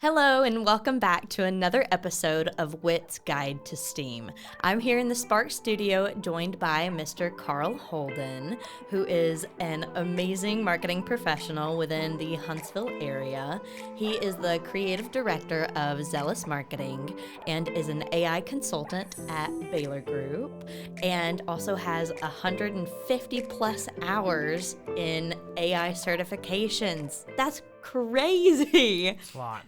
Hello, and welcome back to another episode of WIT's Guide to STEAM. I'm here in the Spark studio, joined by Mr. Carl Holden, who is an amazing marketing professional within the Huntsville area. He is the creative director of Zealous Marketing and is an AI consultant at Baylor Group, and also has 150 plus hours in AI certifications. That's crazy. It's a lot.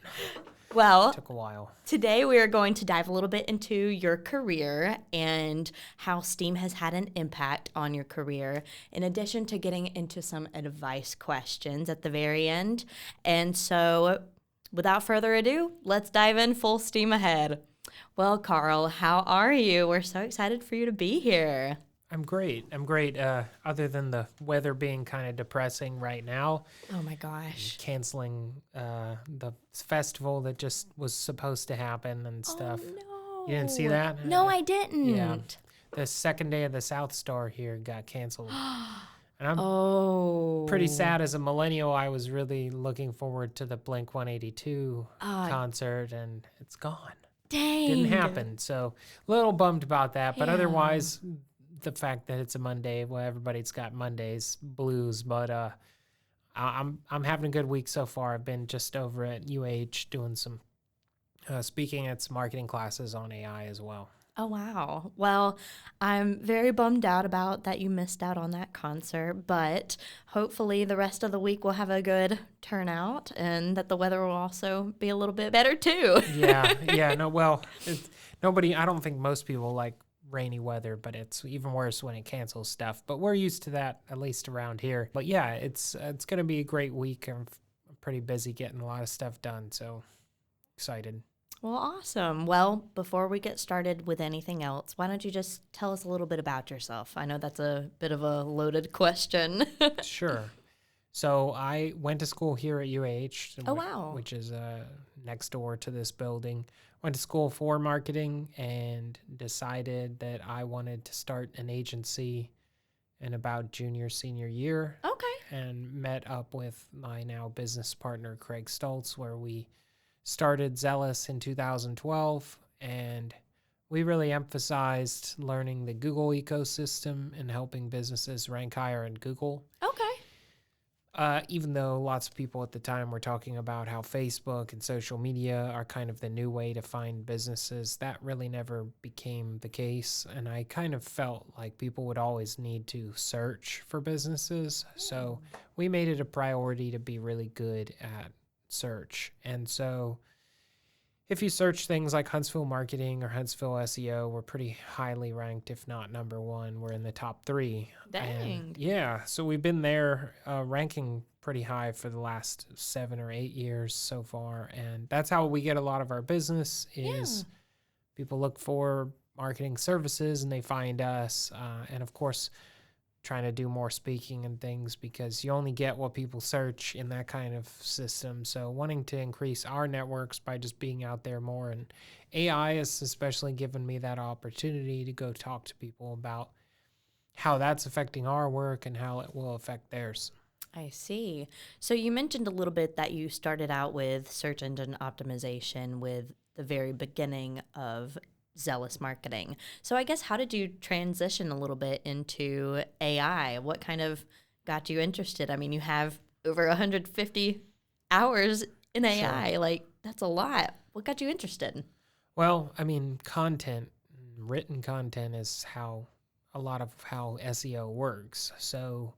Well, Took a while. today we are going to dive a little bit into your career and how STEAM has had an impact on your career, in addition to getting into some advice questions at the very end. And so, without further ado, let's dive in full steam ahead. Well, Carl, how are you? We're so excited for you to be here. I'm great. Other than the weather being kind of depressing right now, Oh my gosh. canceling the festival that just was supposed to happen and stuff. Oh, no. You didn't see that? No, I didn't. Yeah. The second day of the South Star here got canceled. And I'm Oh. pretty sad. As a millennial, I was really looking forward to the Blink 182 Ah, concert, and it's gone. dang. Didn't happen. So a little bummed about that. But Yeah. otherwise, the fact that it's a Monday, well, everybody's got Mondays blues. But I'm having a good week so far. I've been just over at UH doing some speaking at some marketing classes on AI as well. Oh, wow. Well, I'm very bummed out about that you missed out on that concert, but hopefully the rest of the week will have a good turnout and that the weather will also be a little bit better too. Yeah. No, well, I don't think most people like rainy weather, but it's even worse when it cancels stuff. But we're used to that, at least around here. But yeah, it's going to be a great week. I'm pretty busy getting a lot of stuff done, so excited. Well, awesome. Well, before we get started with anything else, why don't you just tell us a little bit about yourself? I know that's a bit of a loaded question. Sure. So I went to school here at UH, Oh, wow. which is next door to this building. Went to school for marketing and decided that I wanted to start an agency in about senior year, Okay. and met up with my now business partner, Craig Stoltz, where we started Zealous in 2012. And we really emphasized learning the Google ecosystem and helping businesses rank higher in Google. Okay. Even though lots of people at the time were talking about how Facebook and social media are kind of the new way to find businesses, that really never became the case. And I kind of felt like people would always need to search for businesses. So we made it a priority to be really good at search. And so if you search things like Huntsville Marketing or Huntsville SEO, we're pretty highly ranked, if not number one. We're in the top 3. Dang. And yeah, so we've been there ranking pretty high for the last 7 or 8 years so far. And that's how we get a lot of our business is people look for marketing services and they find us. And of course, trying to do more speaking and things, because you only get what people search in that kind of system. So wanting to increase our networks by just being out there more. And AI has especially given me that opportunity to go talk to people about how that's affecting our work and how it will affect theirs. I see. So you mentioned a little bit that you started out with search engine optimization with the very beginning of Zealous Marketing. So I guess how did you transition a little bit into AI? What kind of got you interested? I mean, you have over 150 hours in AI. Sure. Like, that's a lot. What got you interested? Well, I mean, written content is a lot of how SEO works. So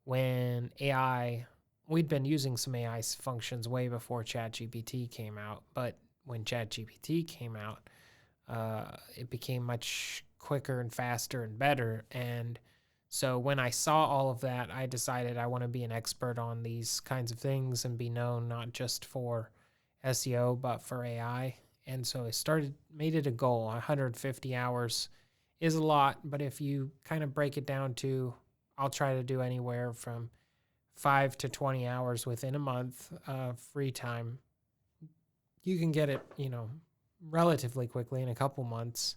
when we'd been using some AI functions way before ChatGPT came out, but when ChatGPT came out, it became much quicker and faster and better. And so when I saw all of that, I decided I want to be an expert on these kinds of things and be known not just for SEO, but for AI. And so I made it a goal. 150 hours is a lot, but if you kind of break it down to, I'll try to do anywhere from 5 to 20 hours within a month of free time, you can get it, relatively quickly in a couple months.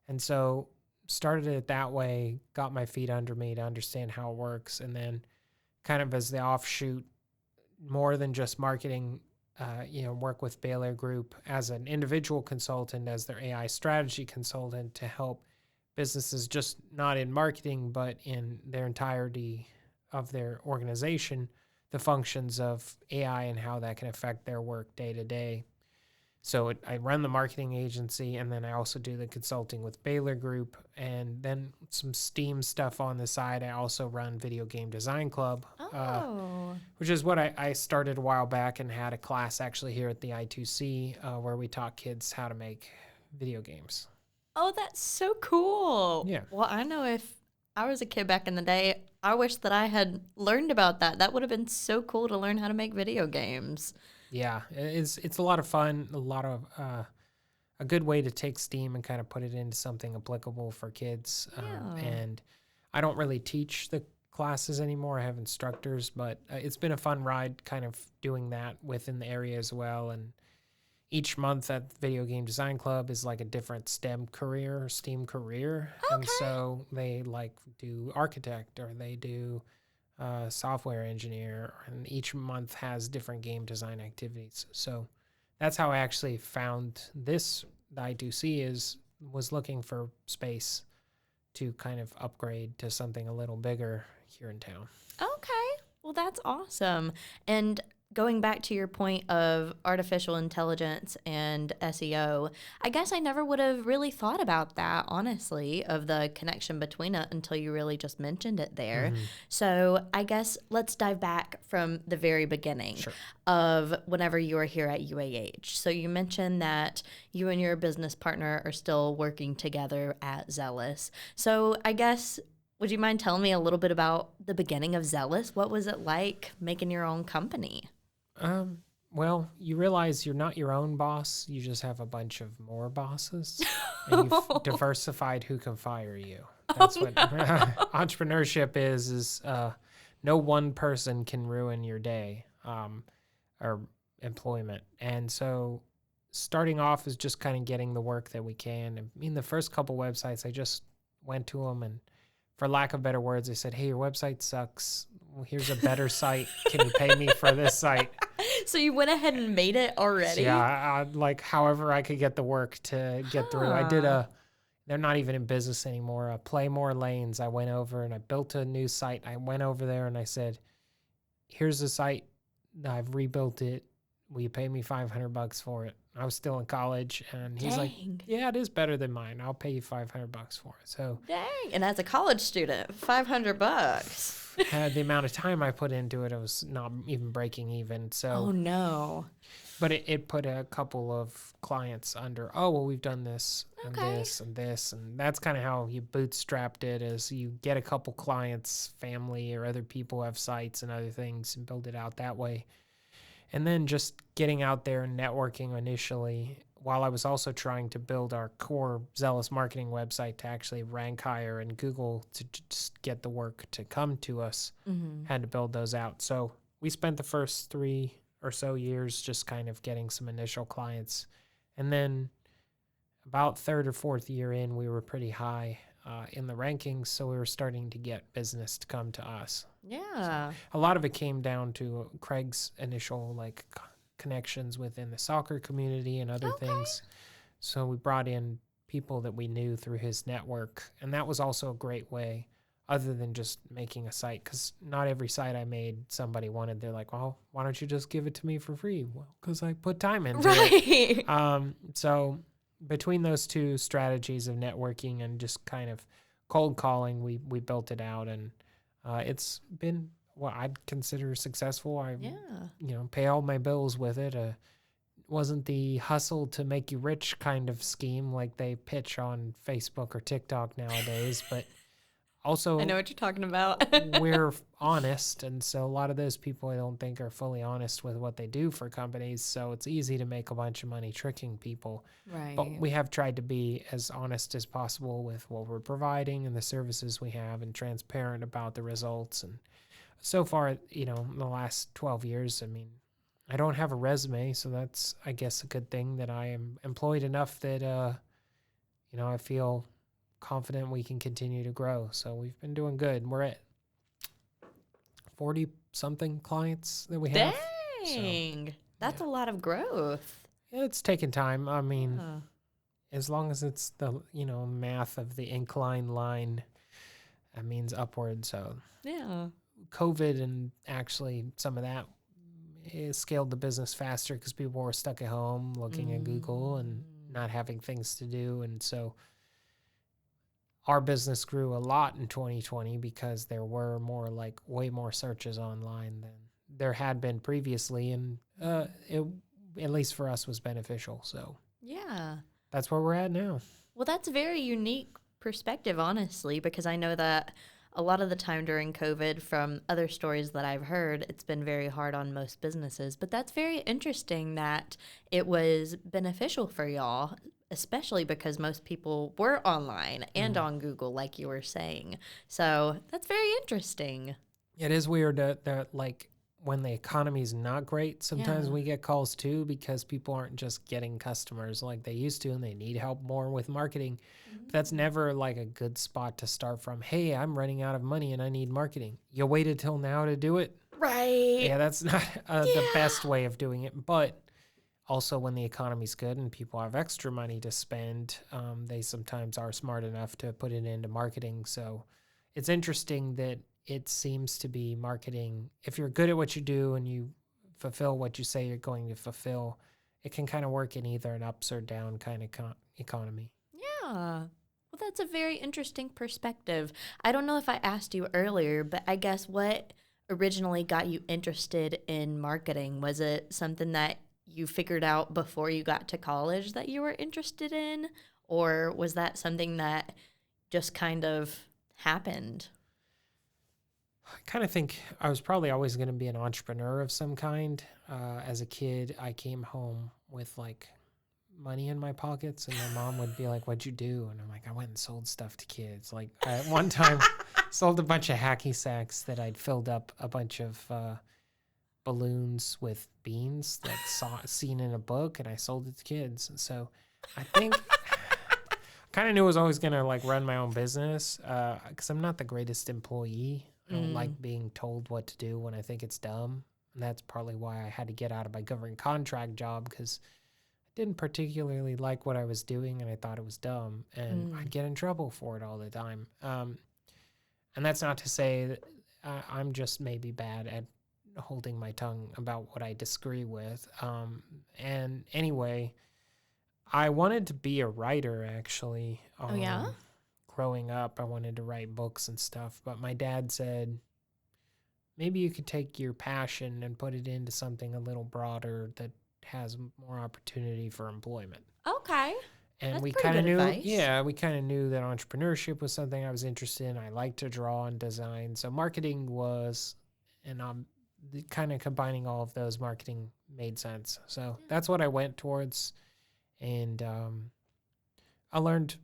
And so started it that way, got my feet under me to understand how it works. And then kind of as the offshoot, more than just marketing work with Baylor Group as an individual consultant, as their AI strategy consultant to help businesses just not in marketing, but in their entirety of their organization, the functions of AI and how that can affect their work day to day. So I run the marketing agency, and then I also do the consulting with Baylor Group, and then some STEAM stuff on the side. I also run Video Game Design Club, which is what I started a while back and had a class actually here at the I2C where we taught kids how to make video games. Oh, that's so cool. Yeah. Well, I know if I was a kid back in the day, I wish that I had learned about that. That would have been so cool to learn how to make video games. Yeah, it's a lot of fun, a lot of a good way to take STEAM and kind of put it into something applicable for kids. And I don't really teach the classes anymore. I have instructors, but it's been a fun ride kind of doing that within the area as well. And each month at Video Game Design Club is like a different STEM career or STEAM career. Okay. And so they like do architect or they do software engineer, and each month has different game design activities. So that's how I actually found this. The I2C was looking for space to kind of upgrade to something a little bigger here in town. Okay. Well, that's awesome. And going back to your point of artificial intelligence and SEO, I guess I never would have really thought about that, honestly, of the connection between it until you really just mentioned it there. Mm-hmm. So I guess let's dive back from the very beginning of whenever you were here at UAH. So you mentioned that you and your business partner are still working together at Zealous. So I guess, would you mind telling me a little bit about the beginning of Zealous? What was it like making your own company? Well, you realize you're not your own boss. You just have a bunch of more bosses, and you've diversified who can fire you. That's what entrepreneurship is no one person can ruin your day, or employment. And so starting off is just kind of getting the work that we can. I mean, the first couple websites, I just went to them and, for lack of better words, I said, "Hey, your website sucks. Well, here's a better site. Can you pay me for this site?" So you went ahead and made it already? So yeah, like however I could get the work to get through. I did they're not even in business anymore, Play More Lanes. I went over and I built a new site. I went over there and I said, "Here's the site. I've rebuilt it. Will you pay me $500 for it?" I was still in college, and he's like, "Yeah, it is better than mine. I'll pay you $500 for it." So dang, and as a college student, $500. The amount of time I put into it, I was not even breaking even. So oh no! But it put a couple of clients under. Oh well, we've done this and this and this, and that's kind of how you bootstrapped it. As you get a couple clients, family or other people have sites and other things, and build it out that way. And then just getting out there and networking initially, while I was also trying to build our core Zealous marketing website to actually rank higher in Google to just get the work to come to us, had to build those out. So we spent the first 3 or so years just kind of getting some initial clients. And then about third or fourth year in, we were pretty high in the rankings, so we were starting to get business to come to us. Yeah. So a lot of it came down to Craig's initial connections within the soccer community and other things. So we brought in people that we knew through his network, and that was also a great way, other than just making a site, because not every site I made somebody wanted. They're like, "Well, why don't you just give it to me for free?" Well, because I put time into it. So between those two strategies of networking and just kind of cold calling, we built it out, and it's been what I'd consider successful. I pay all my bills with it. Wasn't the hustle to make you rich kind of scheme like they pitch on Facebook or TikTok nowadays, but also I know what you're talking about. we're honest, and so a lot of those people I don't think are fully honest with what they do for companies, so it's easy to make a bunch of money tricking people. Right. But we have tried to be as honest as possible with what we're providing and the services we have, and transparent about the results. And so far, in the last 12 years, I mean, I don't have a resume, so that's, I guess, a good thing that I am employed enough that, I feel confident we can continue to grow. So we've been doing good. We're at 40 something clients that we have. Dang. That's a lot of growth. Yeah, it's taken time. I mean, Yeah. as long as it's the, math of the incline line, that means upward. So Yeah. COVID and actually some of that scaled the business faster because people were stuck at home looking at Google and not having things to do. And so our business grew a lot in 2020 because there were way more searches online than there had been previously. And it, at least for us, was beneficial. So Yeah. that's where we're at now. Well, that's a very unique perspective, honestly, because I know that a lot of the time during COVID, from other stories that I've heard, it's been very hard on most businesses. But that's very interesting that it was beneficial for y'all, especially because most people were online and on Google, like you were saying. So that's very interesting. It is weird that like when the economy's not great, sometimes Yeah. we get calls too because people aren't just getting customers like they used to and they need help more with marketing. But that's never like a good spot to start from. Hey, I'm running out of money and I need marketing. You waited till now to do it? Right. Yeah, that's not the best way of doing it. But also, when the economy's good and people have extra money to spend, they sometimes are smart enough to put it into marketing. So it's interesting that it seems to be marketing. If you're good at what you do and you fulfill what you say you're going to fulfill, it can kind of work in either an ups or down kind of economy. Yeah. Well, that's a very interesting perspective. I don't know if I asked you earlier, but I guess what originally got you interested in marketing? Was it something that you figured out before you got to college that you were interested in? Or was that something that just kind of happened? I kind of think I was probably always going to be an entrepreneur of some kind. As a kid, I came home with like money in my pockets, and my mom would be like, "What'd you do?" And I'm like, "I went and sold stuff to kids." Like I, at one time, sold a bunch of hacky sacks that I'd filled up a bunch of balloons with beans that saw seen in a book, and I sold it to kids. And so I think kind of knew I was always gonna like run my own business because I'm not the greatest employee. I don't like being told what to do when I think it's dumb, and that's partly why I had to get out of my government contract job because I didn't particularly like what I was doing, and I thought it was dumb, and I'd get in trouble for it all the time. And that's not to say that I'm just maybe bad at holding my tongue about what I disagree with. And anyway, I wanted to be a writer actually. Oh, yeah? Growing up, I wanted to write books and stuff, but my dad said, maybe you could take your passion and put it into something a little broader that has more opportunity for employment. Okay. And That's we pretty kind of good knew, advice. we kind of knew that entrepreneurship was something I was interested in. I like to draw and design. So marketing was, and I'm kind of combining all of those, marketing made sense. So that's what I went towards. And I learned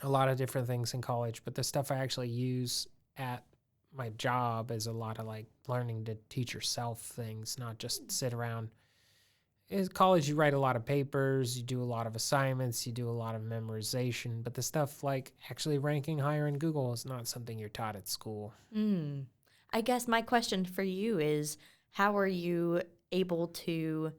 a lot of different things in college, but the stuff I actually use at my job is a lot of like learning to teach yourself things, not just sit around. In college, you write a lot of papers, you do a lot of assignments, you do a lot of memorization, but the stuff like actually ranking higher in Google is not something you're taught at school. I guess my question for you is, how are you able to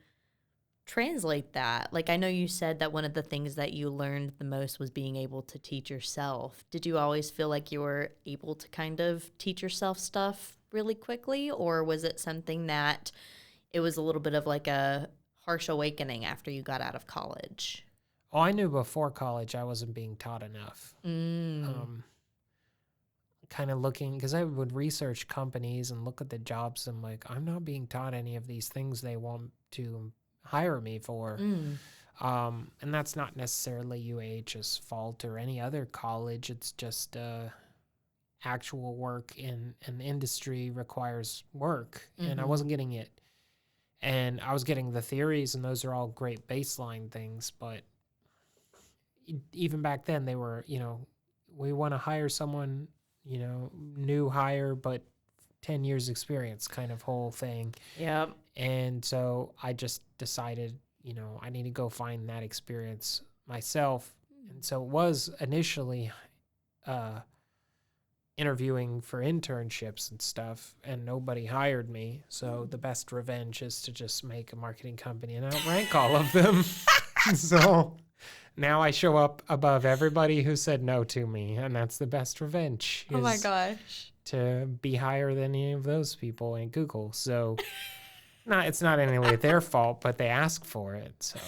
translate that? Like, I know you said that one of the things that you learned the most was being able to teach yourself. Did you always feel like you were able to kind of teach yourself stuff really quickly, or was it something that it was a little bit of like a harsh awakening after you got out of college? Oh, I knew before college I wasn't being taught enough. Mm. Um, kind of looking, because I would research companies and look at the jobs, and like, I'm not being taught any of these things they want to hire me for. Mm. And that's not necessarily UAH's fault or any other college. It's just actual work in an industry requires work, and I wasn't getting it. And I was getting the theories, and those are all great baseline things. But even back then, they were, we want to hire someone, new hire, but 10 years experience kind of whole thing. Yep. And so I just decided, I need to go find that experience myself. And so it was initially interviewing for internships and stuff, and nobody hired me. So the best revenge is to just make a marketing company and outrank all of them. So now I show up above everybody who said no to me, and that's the best revenge. Oh my is gosh. To be higher than any of those people in Google. So it's not any their fault, but they ask for it. So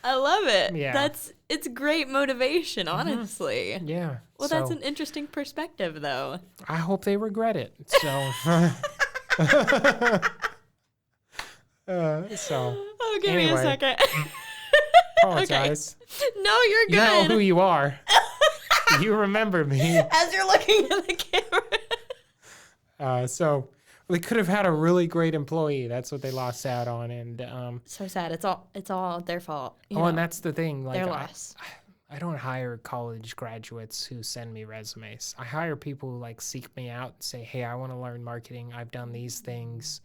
I love it. yeah. It's great motivation, honestly. Yeah. Well, so that's an interesting perspective, though. I hope they regret it. So Oh, give me a anyway. second. Apologize. Okay. No, you're good. You know who you are. You remember me. As you're looking at the camera. So they could have had a really great employee. That's what they lost out on. And So sad. It's all their fault. and that's the thing. Like their loss. I don't hire college graduates who send me resumes. I hire people who like seek me out and say, "Hey, I want to learn marketing. I've done these things."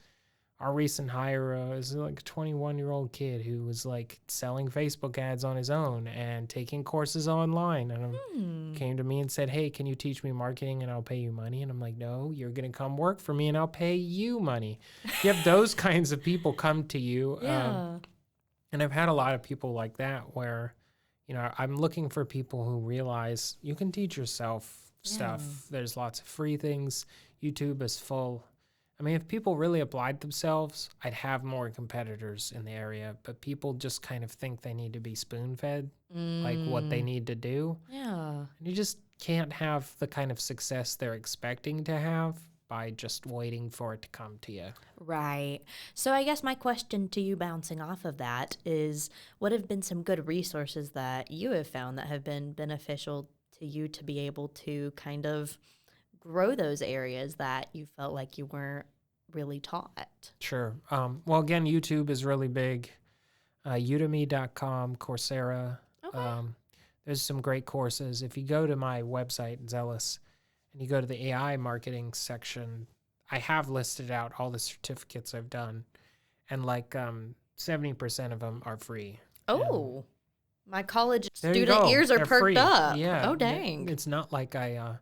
Our recent hire is like a 21-year-old kid who was like selling Facebook ads on his own and taking courses online. And came to me and said, "Hey, can you teach me marketing and I'll pay you money?" And I'm like, "No, you're going to come work for me and I'll pay you money." You have those kinds of people come to you. Yeah. And I've had a lot of people like that where, I'm looking for people who realize you can teach yourself stuff. There's lots of free things. YouTube is full. I mean, if people really applied themselves, I'd have more competitors in the area, but people just kind of think they need to be spoon-fed, like what they need to do. Yeah. And you just can't have the kind of success they're expecting to have by just waiting for it to come to you. Right. So I guess my question to you bouncing off of that is, what have been some good resources that you have found that have been beneficial to you to be able to kind of grow those areas that you felt like you weren't really taught? Sure. Well, again, YouTube is really big. Udemy.com, Coursera. Okay. There's some great courses. If you go to my website, Zealous, and you go to the AI marketing section, I have listed out all the certificates I've done, and like 70% of them are free. Oh, my college There you student go. ears are They're perked free. up. Yeah. Oh, dang. It's not like I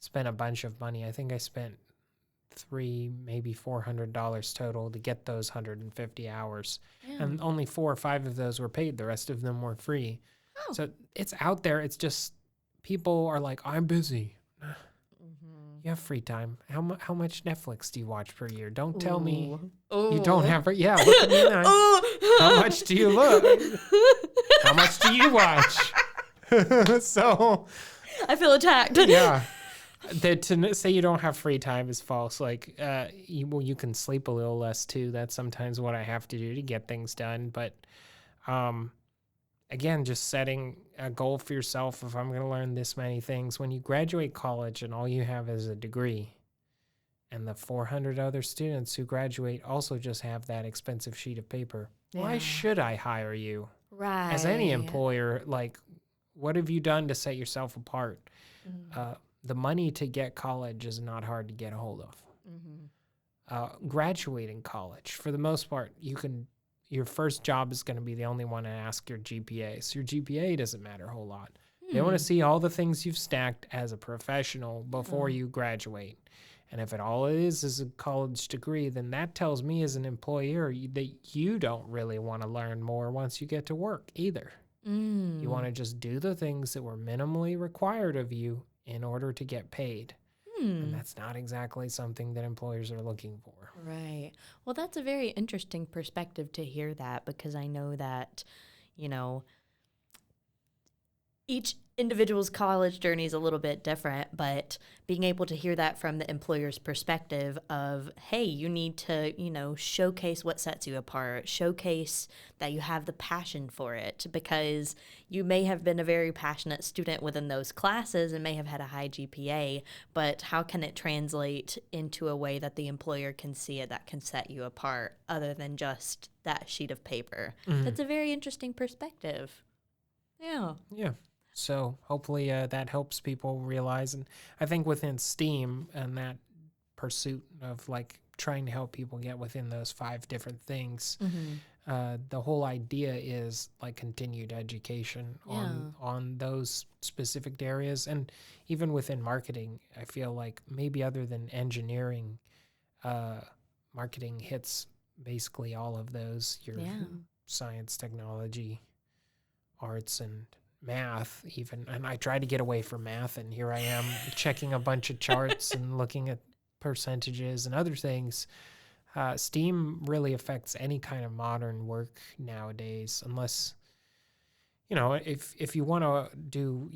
spent a bunch of money. I think I spent maybe $400 total to get those 150 hours. Yeah. And only 4 or 5 of those were paid. The rest of them were free. Oh. So it's out there. It's just people are like, "I'm busy." You have free time. How much Netflix do you watch per year? Don't tell me you don't have. Yeah, look at me now. How much do you look? How much do you watch? So I feel attacked. yeah. To say you don't have free time is false. Like, you can sleep a little less too. That's sometimes what I have to do to get things done. But, again, just setting a goal for yourself. If I'm going to learn this many things, when you graduate college and all you have is a degree, and the 400 other students who graduate also just have that expensive sheet of paper, why should I hire you? Right. As any employer, like, what have you done to set yourself apart? The money to get college is not hard to get a hold of. Graduating college, for the most part, your first job is going to be the only one to ask your GPA. So your GPA doesn't matter a whole lot. They want to see all the things you've stacked as a professional before you graduate. And if all it is a college degree, then that tells me as an employer that you don't really want to learn more once you get to work either. You want to just do the things that were minimally required of you in order to get paid. And that's not exactly something that employers are looking for. Right. Well, that's a very interesting perspective to hear that, because I know that, each individual's college journey is a little bit different, but being able to hear that from the employer's perspective of, hey, you need to, showcase what sets you apart, showcase that you have the passion for it, because you may have been a very passionate student within those classes and may have had a high GPA, but how can it translate into a way that the employer can see it, that can set you apart other than just that sheet of paper? That's a very interesting perspective. Yeah. Yeah. So hopefully that helps people realize. And I think within STEAM and that pursuit of like trying to help people get within those 5 different things, the whole idea is like continued education Yeah. on those specific areas. And even within marketing, I feel like maybe other than engineering, marketing hits basically all of those, your Yeah. science, technology, arts, and math even. And I try to get away from math, and here I am checking a bunch of charts and looking at percentages and other things. STEAM really affects any kind of modern work nowadays, unless, if you want to do,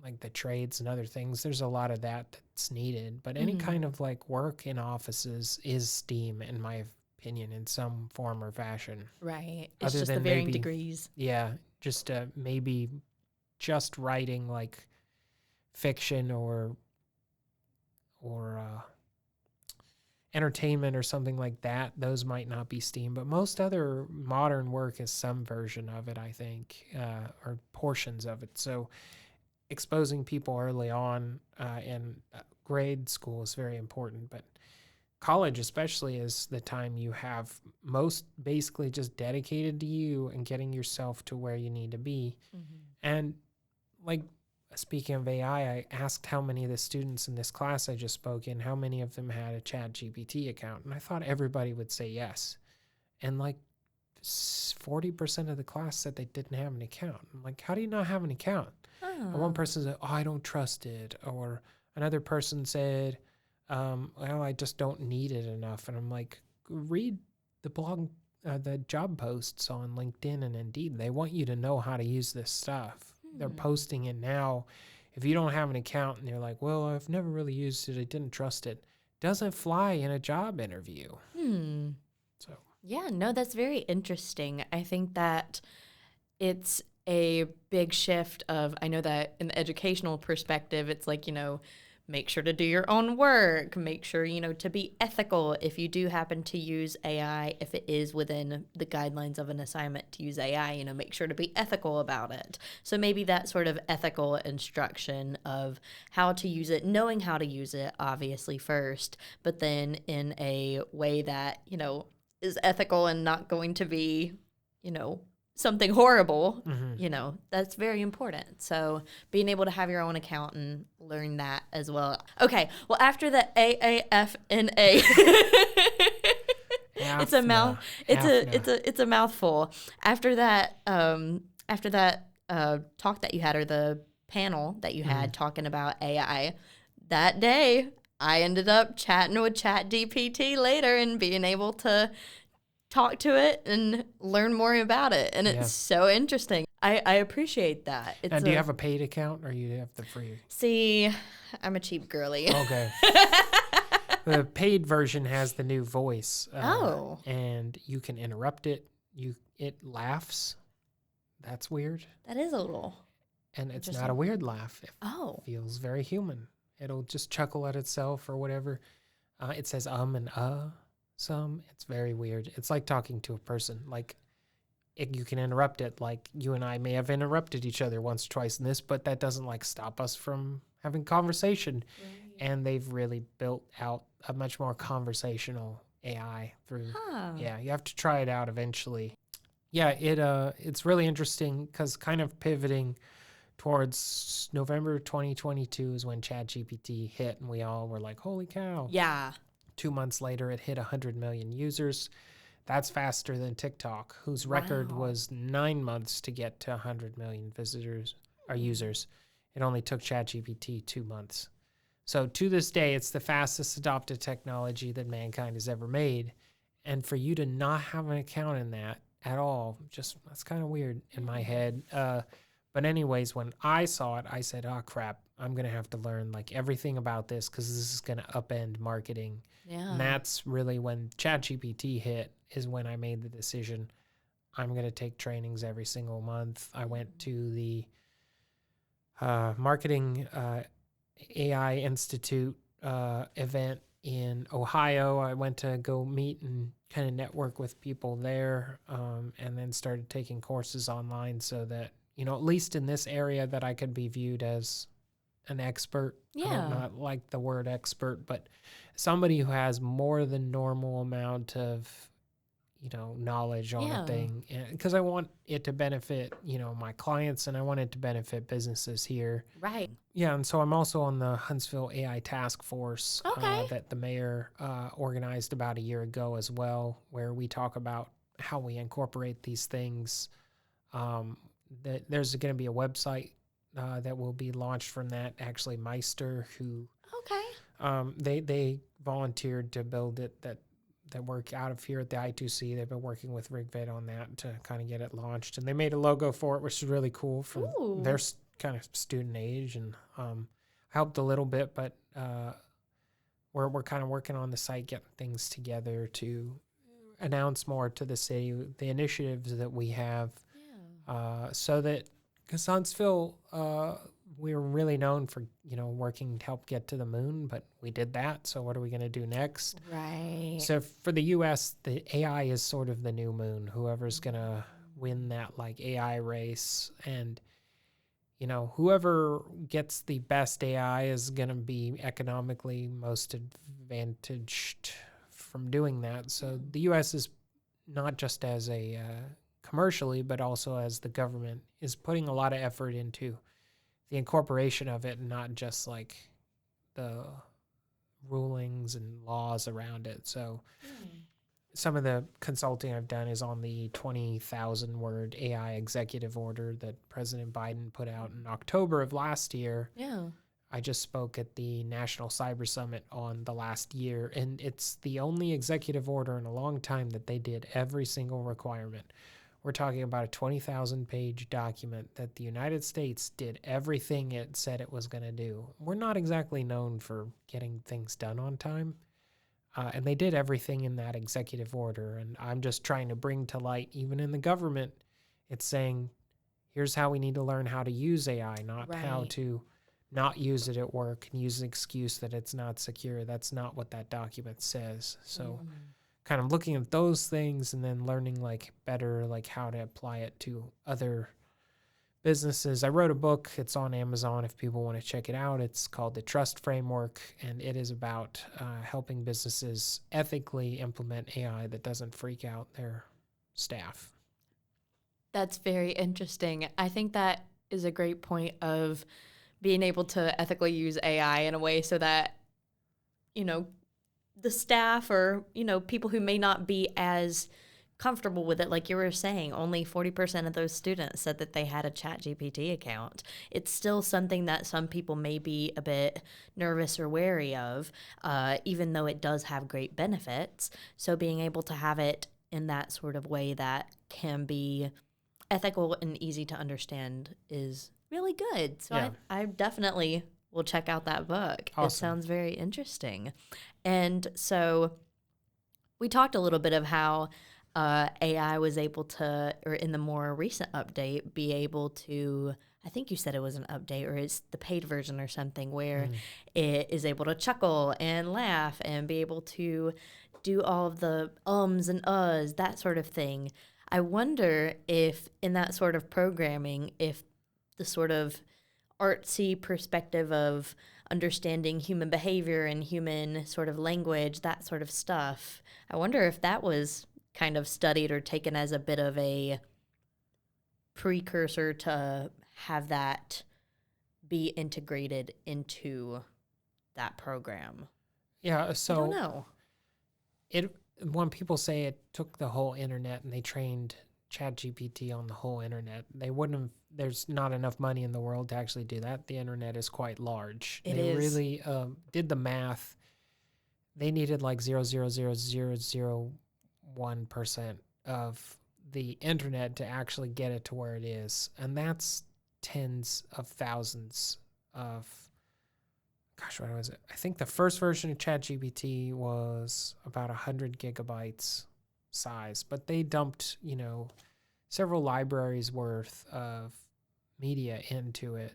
like the trades and other things, there's a lot of that that's needed. But any Mhm. kind of like work in offices is STEAM, in my opinion, in some form or fashion. Right. It's Other just the than varying maybe, degrees. yeah, just maybe just writing like fiction or entertainment or something like that, those might not be STEAM, but most other modern work is some version of it, I think, or portions of it. So exposing people early on in grade school is very important, but college especially is the time you have most basically just dedicated to you and getting yourself to where you need to be. Mhm. And like, speaking of AI, I asked how many of the students in this class I just spoke in, how many of them had a Chat GPT account. And I thought everybody would say yes. And like 40% of the class said they didn't have an account. I'm like, how do you not have an account? And one Oh. person said, oh, I don't trust it. Or another person said, well, I just don't need it enough. And I'm like, read the blog, the job posts on LinkedIn and Indeed. They want you to know how to use this stuff. They're Hmm. posting it now. If you don't have an account and you're like, well, I've never really used it, I didn't trust it, doesn't fly in a job interview. Hmm. So, Yeah, no, that's very interesting. I think that it's a big shift of, I know that in the educational perspective, it's like, make sure to do your own work, make sure, to be ethical if you do happen to use AI, if it is within the guidelines of an assignment to use AI, make sure to be ethical about it. So maybe that sort of ethical instruction of how to use it, knowing how to use it, obviously first, but then in a way that, is ethical and not going to be, you know, something horrible, that's very important. So being able to have your own account and learn that as well. Okay, well after the AAFNA, it's a mouth. It's a mouthful. After that talk that you had, or the panel that you had talking about AI, that day I ended up chatting with ChatGPT later and being able to talk to it and learn more about it. And it's so interesting. I appreciate that. Now, do you have a paid account or you have the free? See, I'm a cheap girly. Okay. The paid version has the new voice. And you can interrupt it. It laughs. That's weird. That is a little. And it's not a weird laugh. It feels very human. It'll just chuckle at itself or whatever. It says and some. It's very weird. It's like talking to a person. Like, you can interrupt it. Like, you and I may have interrupted each other once or twice in this, but that doesn't like stop us from having conversation. Right. And they've really built out a much more conversational AI through. Yeah, you have to try it out eventually. Yeah, it's really interesting because kind of pivoting towards November 2022 is when ChatGPT hit, and we all were like, holy cow. Yeah. 2 months later, it hit 100 million users. That's faster than TikTok, whose record was 9 months to get to 100 million visitors or users. It only took ChatGPT 2 months. So to this day, it's the fastest adopted technology that mankind has ever made. And for you to not have an account in that at all, that's kind of weird in my head. But anyways, when I saw it, I said, oh, crap, I'm going to have to learn like everything about this because this is going to upend marketing. Yeah. And that's really when ChatGPT hit, is when I made the decision. I'm going to take trainings every single month. I went to the Marketing AI Institute event in Ohio. I went to go meet and kind of network with people there, and then started taking courses online so that, at least in this area, that I could be viewed as an expert. Yeah. I don't not like the word expert, but somebody who has more than normal amount of knowledge on a Yeah. thing, because I want it to benefit, my clients, and I want it to benefit businesses here. Right. Yeah, and so I'm also on the Huntsville AI task force Okay. that the mayor organized about a year ago as well, where we talk about how we incorporate these things. There's going to be a website that will be launched from that. Actually, Meister, who they volunteered to build it, that work out of here at the I2C. They've been working with RigVid on that to kind of get it launched, and they made a logo for it, which is really cool for Ooh. their kind of student age, and helped a little bit, but we're kind of working on the site, getting things together to announce more to the city the initiatives that we have, so that, because Huntsville, we were really known for working to help get to the moon, but we did that. So what are we going to do next? Right. So for the U.S., the AI is sort of the new moon. Whoever's going to win that like AI race, and whoever gets the best AI is going to be economically most advantaged from doing that. So the U.S. is not just as a commercially, but also as the government is putting a lot of effort into the incorporation of it, and not just like the rulings and laws around it. So some of the consulting I've done is on the 20,000 word AI executive order that President Biden put out in October of last year. Yeah. I just spoke at the National Cyber Summit on the last year, and it's the only executive order in a long time that they did every single requirement. We're talking about a 20,000 page document that the United States did everything it said it was going to do. We're not exactly known for getting things done on time. And they did everything in that executive order. And I'm just trying to bring to light, even in the government, it's saying, here's how we need to learn how to use AI, not how to not use it at work and use the excuse that it's not secure. That's not what that document says. So kind of looking at those things, and then learning like better, like how to apply it to other businesses. I wrote a book. It's on Amazon if people want to check it out. It's called The Trust Framework, and it is about helping businesses ethically implement AI that doesn't freak out their staff. That's very interesting. I think that is a great point of being able to ethically use AI in a way so that, the staff, or, people who may not be as comfortable with it, like you were saying, only 40% of those students said that they had a ChatGPT account. It's still something that some people may be a bit nervous or wary of, even though it does have great benefits. So being able to have it in that sort of way that can be ethical and easy to understand is really good. So I definitely will check out that book. Awesome. It sounds very interesting. And so we talked a little bit of how AI was able to, or in the more recent update, be able to, I think you said it was an update, or it's the paid version or something, where it is able to chuckle and laugh and be able to do all of the ums and uhs, that sort of thing. I wonder if in that sort of programming, if the sort of artsy perspective of understanding human behavior and human sort of language, that sort of stuff, I wonder if that was kind of studied or taken as a bit of a precursor to have that be integrated into that program. Yeah, so I don't know. When people say it took the whole internet and they trained ChatGPT on the whole internet, they wouldn't have. There's not enough money in the world to actually do that. The internet is quite large. They really did the math. They needed like 0.00001% of the internet to actually get it to where it is, and that's tens of thousands of. Gosh, what was it? I think the first version of ChatGPT was about 100 gigabytes size, but they dumped, several libraries worth of media into it,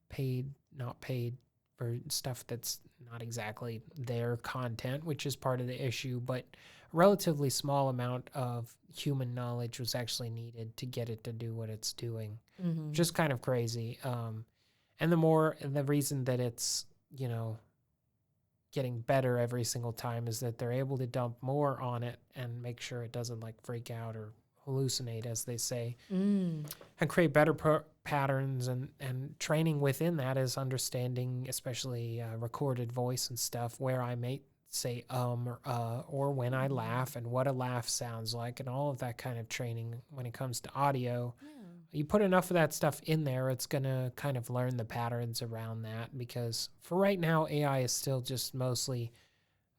paid, not paid, for stuff that's not exactly their content, which is part of the issue, but a relatively small amount of human knowledge was actually needed to get it to do what it's doing. Just kind of crazy. And the reason that it's, getting better every single time is that they're able to dump more on it and make sure it doesn't like freak out or hallucinate, as they say, and create better patterns. And training within that is understanding, especially recorded voice and stuff, where I may say or when I laugh and what a laugh sounds like, and all of that kind of training when it comes to audio. You put enough of that stuff in there, it's going to kind of learn the patterns around that, because for right now, AI is still just mostly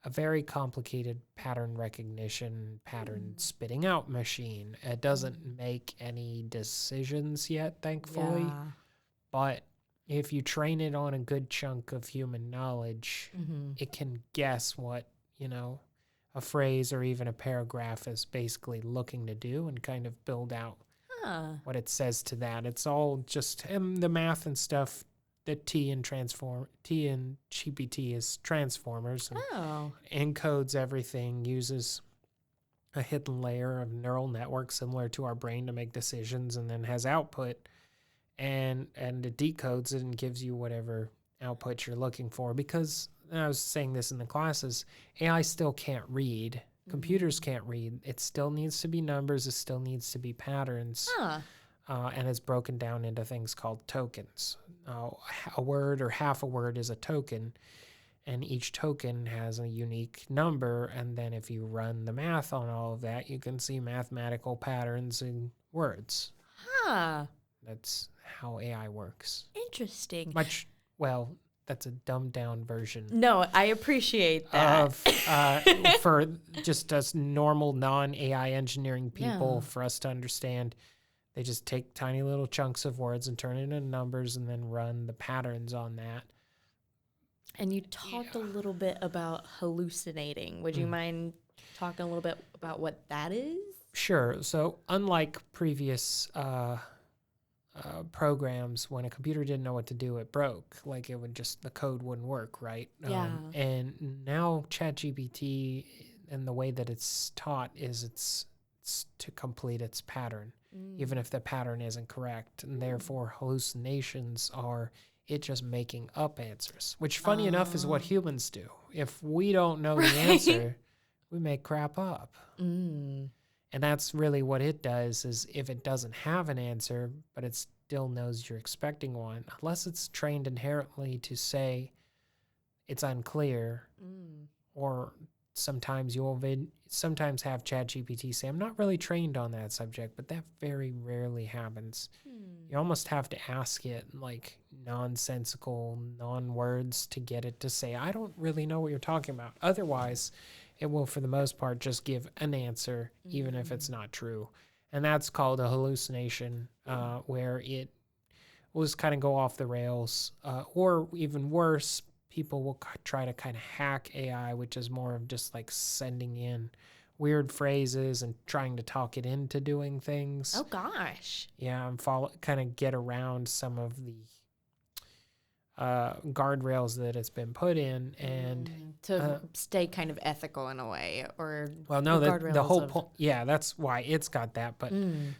a very complicated pattern recognition, pattern spitting out machine. It doesn't make any decisions yet, thankfully. Yeah. But if you train it on a good chunk of human knowledge, it can guess what, a phrase or even a paragraph is basically looking to do, and kind of build out what it says to that. It's all just the math and stuff. The T in GPT is transformers, and encodes everything, uses a hidden layer of neural network similar to our brain to make decisions, and then has output, and it decodes it and gives you whatever output you're looking for. Because, and I was saying this in the classes, AI still can't read. Computers can't read. It still needs to be numbers. It still needs to be patterns. And it's broken down into things called tokens. A word or half a word is a token, and each token has a unique number. And then if you run the math on all of that, you can see mathematical patterns in words. That's how AI works. Interesting. That's a dumbed down version. No, I appreciate that. For just us normal non-AI engineering people, for us to understand, they just take tiny little chunks of words and turn it into numbers and then run the patterns on that. And you talked a little bit about hallucinating. Would you mind talking a little bit about what that is? Sure. So unlike previous programs, when a computer didn't know what to do, it broke. Like, it would just, the code wouldn't work, right? And now ChatGPT, and the way that it's taught is it's to complete its pattern, even if the pattern isn't correct. And therefore hallucinations are it just making up answers, which funny enough is what humans do. If we don't know the answer, we make crap up. And that's really what it does, is if it doesn't have an answer, but it still knows you're expecting one, unless it's trained inherently to say it's unclear, or sometimes sometimes have ChatGPT say, I'm not really trained on that subject, but that very rarely happens. You almost have to ask it like nonsensical non-words to get it to say, I don't really know what you're talking about. Otherwise, it will, for the most part, just give an answer, even if it's not true. And that's called a hallucination, where it will just kind of go off the rails. Or even worse, people will try to kind of hack AI, which is more of just like sending in weird phrases and trying to talk it into doing things. Oh, gosh. Yeah, and kind of get around some of the guardrails that it's been put in, and to stay kind of ethical in a way, or the whole point. Yeah, that's why it's got that. But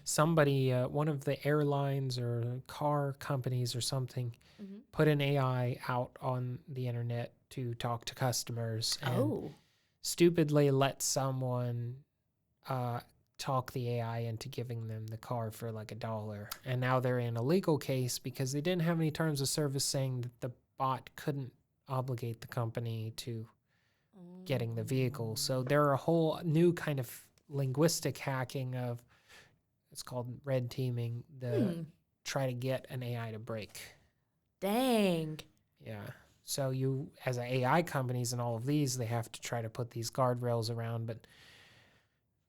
somebody, one of the airlines or car companies or something, put an AI out on the internet to talk to customers, and stupidly let someone talk the AI into giving them the car for like $1. And now they're in a legal case because they didn't have any terms of service saying that the bot couldn't obligate the company to getting the vehicle. So there are a whole new kind of linguistic hacking of, it's called red teaming, try to get an AI to break. Dang. Yeah. So you, as AI companies and all of these, they have to try to put these guardrails around, but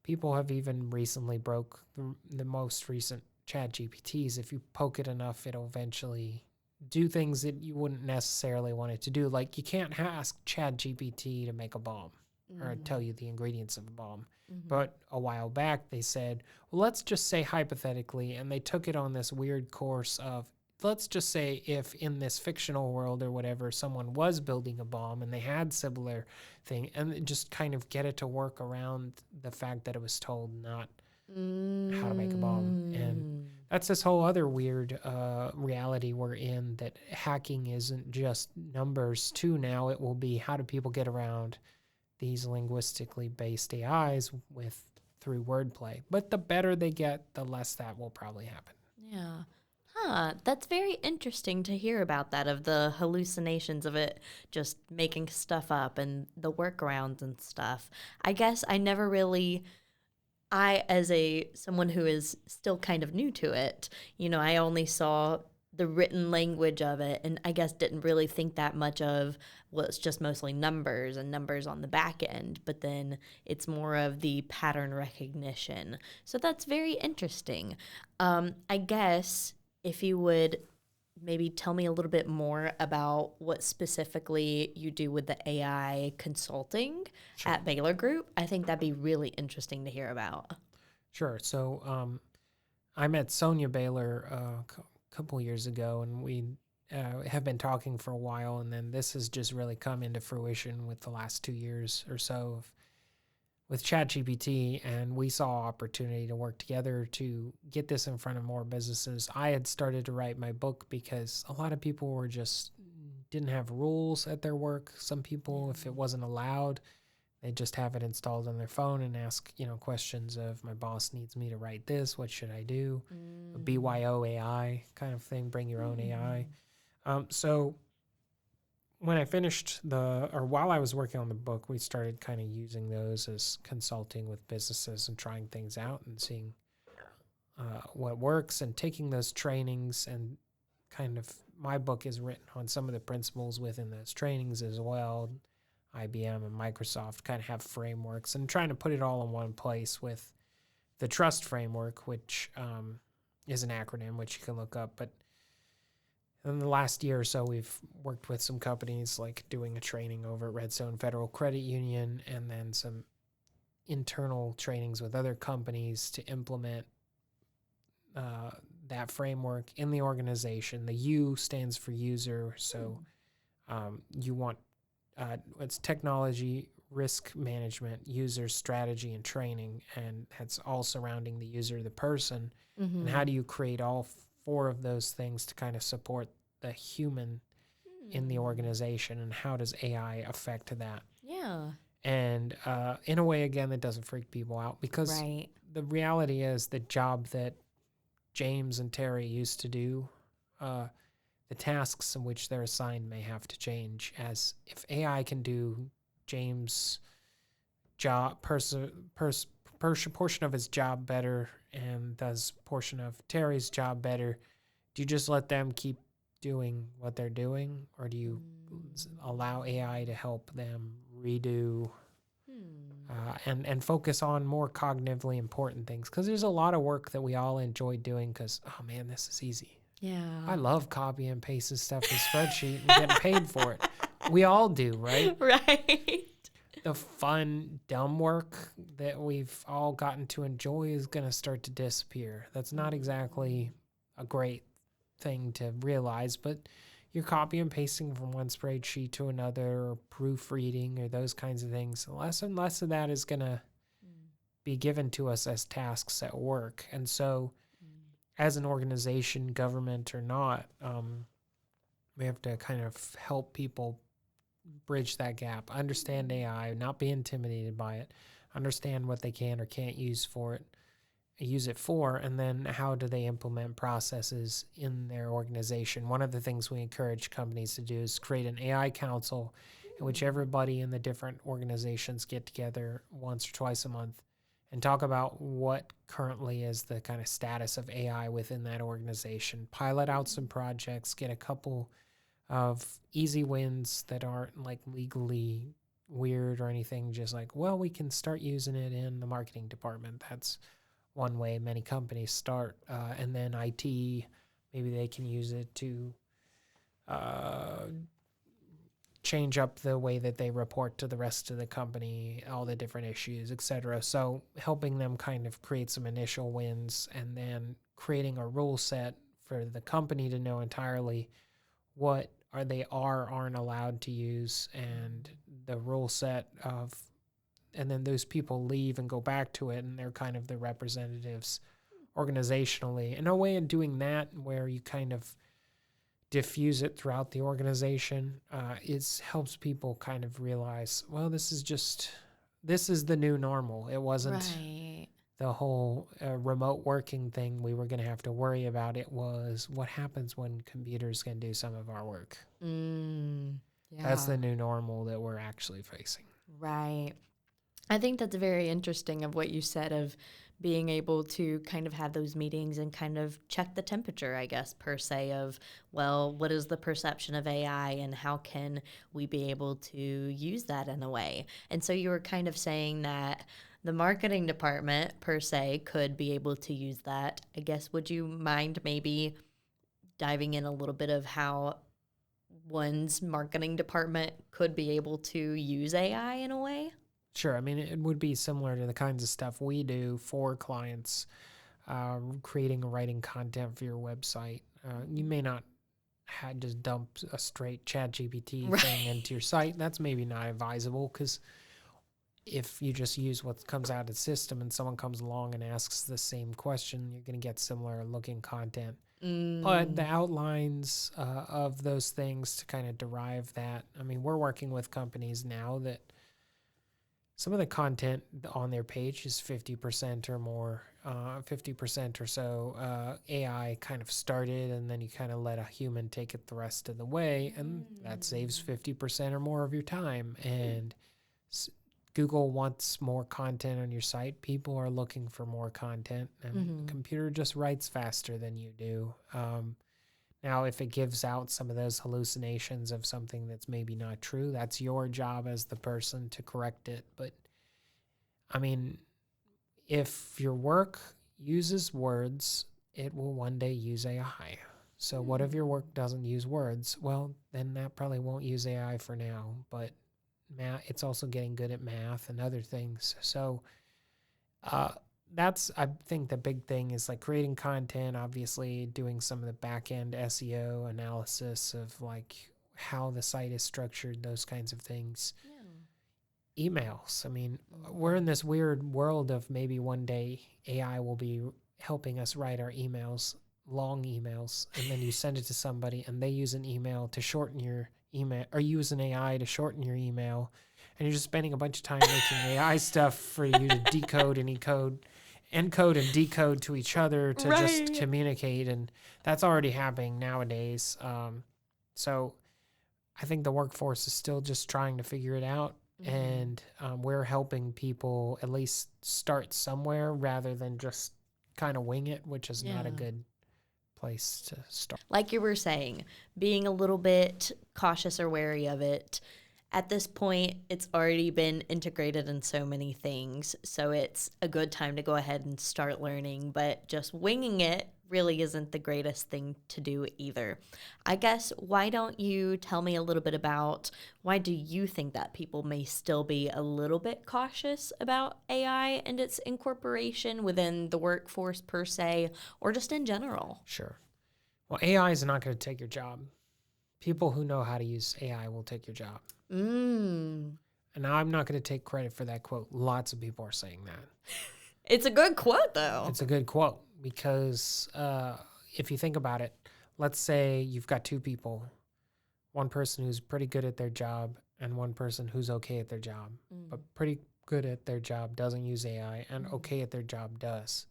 people have even recently broke the most recent ChatGPTs. If you poke it enough, it'll eventually do things that you wouldn't necessarily want it to do. Like, you can't ask ChatGPT to make a bomb or tell you the ingredients of a bomb. But a while back, they said, well, let's just say hypothetically, and they took it on this weird course of, let's just say if in this fictional world or whatever, someone was building a bomb and they had similar thing, and just kind of get it to work around the fact that it was told not how to make a bomb. And That's this whole other weird reality we're in, that hacking isn't just numbers too. Now it will be, how do people get around these linguistically based AIs through wordplay. But the better they get, the less that will probably happen. Yeah. Huh. That's very interesting to hear about that, of the hallucinations of it just making stuff up and the workarounds and stuff. I guess I never really, as a someone who is still kind of new to it, I only saw the written language of it, and I guess didn't really think that much of, well, it's just mostly numbers and numbers on the back end, but then it's more of the pattern recognition. So that's very interesting. I guess if you would maybe tell me a little bit more about what specifically you do with the AI consulting Sure. at Baylor Group, I think that'd be really interesting to hear about. Sure. So I met Sonia Baylor a couple years ago, and we have been talking for a while, and then this has just really come into fruition with the last 2 years or so with ChatGPT, and we saw opportunity to work together to get this in front of more businesses. I had started to write my book because a lot of people were just didn't have rules at their work. Some people, if it wasn't allowed, they just have it installed on their phone and ask, questions of, my boss needs me to write this. What should I do? A BYO AI kind of thing, bring your own AI. So when I finished while I was working on the book, we started kind of using those as consulting with businesses and trying things out and seeing what works and taking those trainings, and kind of my book is written on some of the principles within those trainings as well. IBM and Microsoft kind of have frameworks, and trying to put it all in one place with the trust framework, which is an acronym which you can look up. But in the last year or so, we've worked with some companies, like doing a training over at Redstone Federal Credit Union, and then some internal trainings with other companies to implement that framework in the organization. The U stands for user. So you want it's technology, risk management, user strategy, and training, and that's all surrounding the user, the person. Mm-hmm. And how do you create all four of those things to kind of support the human in the organization, and how does AI affect that? Yeah. And in a way, again, that doesn't freak people out, because Right. the reality is the job that James and Terry used to do, the tasks in which they're assigned may have to change. As if AI can do James' job, portion of his job better, and does portion of Terry's job better, do you just let them keep doing what they're doing, or do you allow AI to help them redo and focus on more cognitively important things? Because there's a lot of work that we all enjoy doing because, oh man, this is easy. Yeah. I love copy and pasting stuff in a spreadsheet and getting paid for it. We all do, right? Right. The fun, dumb work that we've all gotten to enjoy is going to start to disappear. That's not exactly a great thing to realize, but you're copy and pasting from one spreadsheet to another, or proofreading, or those kinds of things. Less and less of that is going to be given to us as tasks at work. And so as an organization, government or not, we have to kind of help people bridge that gap, understand AI, not be intimidated by it, understand what they can or can't use it for, and then how do they implement processes in their organization. One of the things we encourage companies to do is create an AI council in which everybody in the different organizations get together once or twice a month and talk about what currently is the kind of status of AI within that organization, pilot out some projects, get a couple of easy wins that aren't like legally weird or anything, just like, well, we can start using it in the marketing department. That's one way many companies start. And then IT, maybe they can use it to change up the way that they report to the rest of the company, all the different issues, etc. So helping them kind of create some initial wins, and then creating a rule set for the company to know entirely what aren't allowed to use, and the rule set of, and then those people leave and go back to it, and they're kind of the representatives organizationally. And a way of doing that where you kind of diffuse it throughout the organization is helps people kind of realize, well, this is the new normal. It wasn't Right. the whole remote working thing we were going to have to worry about. It was what happens when computers can do some of our work. That's Yeah. the new normal that we're actually facing. Right. I think that's very interesting of what you said of being able to kind of have those meetings and kind of check the temperature, I guess, per se, of, well, what is the perception of AI and how can we be able to use that in a way? And so you were kind of saying that the marketing department, per se, could be able to use that. I guess, would you mind maybe diving in a little bit of how one's marketing department could be able to use AI in a way? Sure. I mean, it would be similar to the kinds of stuff we do for clients, creating and writing content for your website. You may not just dump a straight chat GPT thing Right. into your site. That's maybe not advisable because if you just use what comes out of the system and someone comes along and asks the same question, you're going to get similar looking content. But the outlines of those things to kind of derive that, I mean, we're working with companies now that some of the content on their page is 50% or more, 50% or so AI kind of started, and then you kind of let a human take it the rest of the way, and that saves 50% or more of your time. And Google wants more content on your site. People are looking for more content, and the computer just writes faster than you do. Now, if it gives out some of those hallucinations of something that's maybe not true, that's your job as the person to correct it. But, I mean, if your work uses words, it will one day use AI. So what if your work doesn't use words? Well, then that probably won't use AI for now. But it's also getting good at math and other things. So that's, I think, the big thing is like creating content, obviously doing some of the back end SEO analysis of like how the site is structured, those kinds of things. Emails. I mean, we're in this weird world of maybe one day AI will be helping us write our emails, long emails, and then you send it to somebody and they use an email to shorten your email, or use an AI to shorten your email. And you're just spending a bunch of time making AI stuff for you to decode and encode and decode to each other to just communicate. And that's already happening nowadays. So I think the workforce is still just trying to figure it out. And we're helping people at least start somewhere rather than just kind of wing it, which is not a good place to start. Like you were saying, being a little bit cautious or wary of it. At this point, it's already been integrated in so many things, so it's a good time to go ahead and start learning, but just winging it really isn't the greatest thing to do either. I guess, why don't you tell me a little bit about why do you think that people may still be a little bit cautious about AI and its incorporation within the workforce per se, or just in general? Sure. Well, AI is not going to take your job. People who know how to use AI will take your job. And I'm not going to take credit for that quote. Lots of people are saying that. It's a good quote, though. It's a good quote because if you think about it, let's say you've got two people, one person who's pretty good at their job and one person who's okay at their job, but pretty good at their job doesn't use AI and okay at their job does.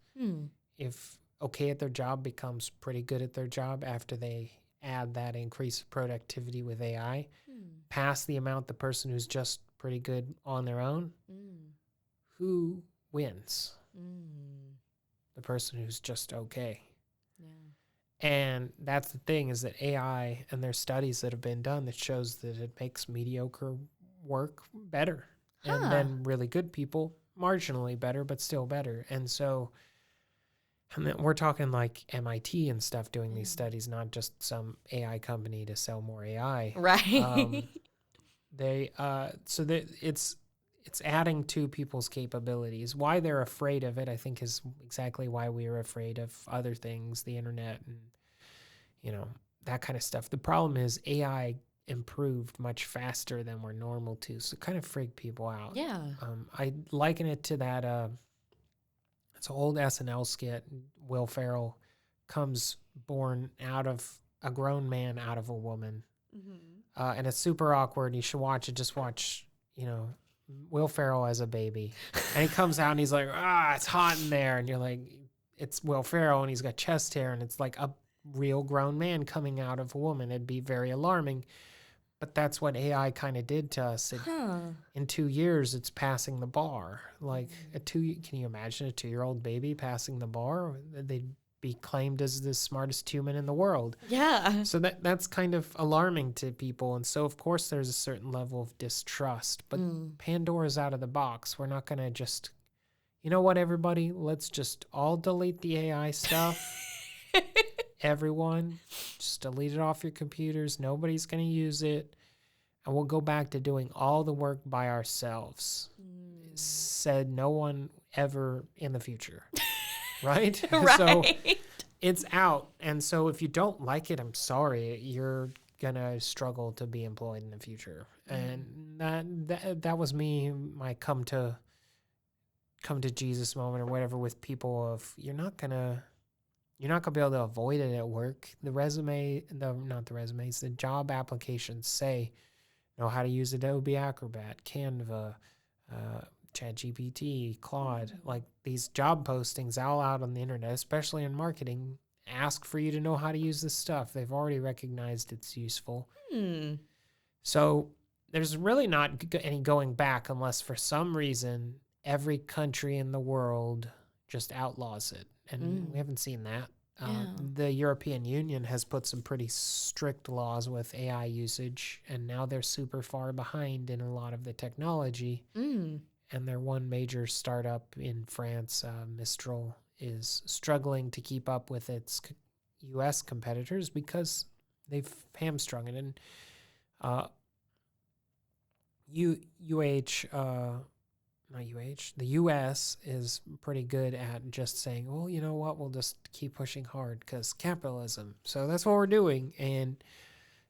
If okay at their job becomes pretty good at their job after they add that increased productivity with AI, past the amount the person who's just pretty good on their own, who wins? The person who's just okay. And that's the thing, is that AI, and there's studies that have been done that shows that it makes mediocre work better. And then really good people marginally better, but still better. And so, and then we're talking like MIT and stuff doing these studies, not just some AI company to sell more AI. Right. It's adding to people's capabilities. Why they're afraid of it, I think, is exactly why we are afraid of other things, the internet and, that kind of stuff. The problem is AI improved much faster than we're normal to, so it kind of freaked people out. Yeah. I liken it to that It's an old SNL skit. Will Ferrell comes born out of a grown man out of a woman. And it's super awkward. You should watch it. Just watch, Will Ferrell as a baby. And he comes out and he's like, it's hot in there. And you're like, it's Will Ferrell and he's got chest hair and it's like a real grown man coming out of a woman. It'd be very alarming. But that's what AI kind of did to us. In 2 years, it's passing the bar. Like can you imagine a 2-year-old baby passing the bar? They'd be claimed as the smartest human in the world. Yeah. So that's kind of alarming to people. And so, of course, there's a certain level of distrust. But Pandora's out of the box. We're not going to just, you know what, everybody? Let's just all delete the AI stuff. Everyone, just delete it off your computers. Nobody's going to use it. And we'll go back to doing all the work by ourselves. Said no one ever in the future. Right? Right. So it's out. And so if you don't like it, I'm sorry, you're going to struggle to be employed in the future. And that was me, my come to Jesus moment or whatever with people of you're not going to be able to avoid it at work. The job applications say know how to use Adobe Acrobat, Canva, ChatGPT, Claude, like these job postings all out on the internet, especially in marketing, ask for you to know how to use this stuff. They've already recognized it's useful. So there's really not any going back unless for some reason every country in the world just outlaws it. And we haven't seen that. The European Union has put some pretty strict laws with AI usage, and now they're super far behind in a lot of the technology. And their one major startup in France, Mistral, is struggling to keep up with its U.S. competitors because they've hamstrung it. And the U.S. is pretty good at just saying, well, you know what, we'll just keep pushing hard because capitalism. So that's what we're doing. And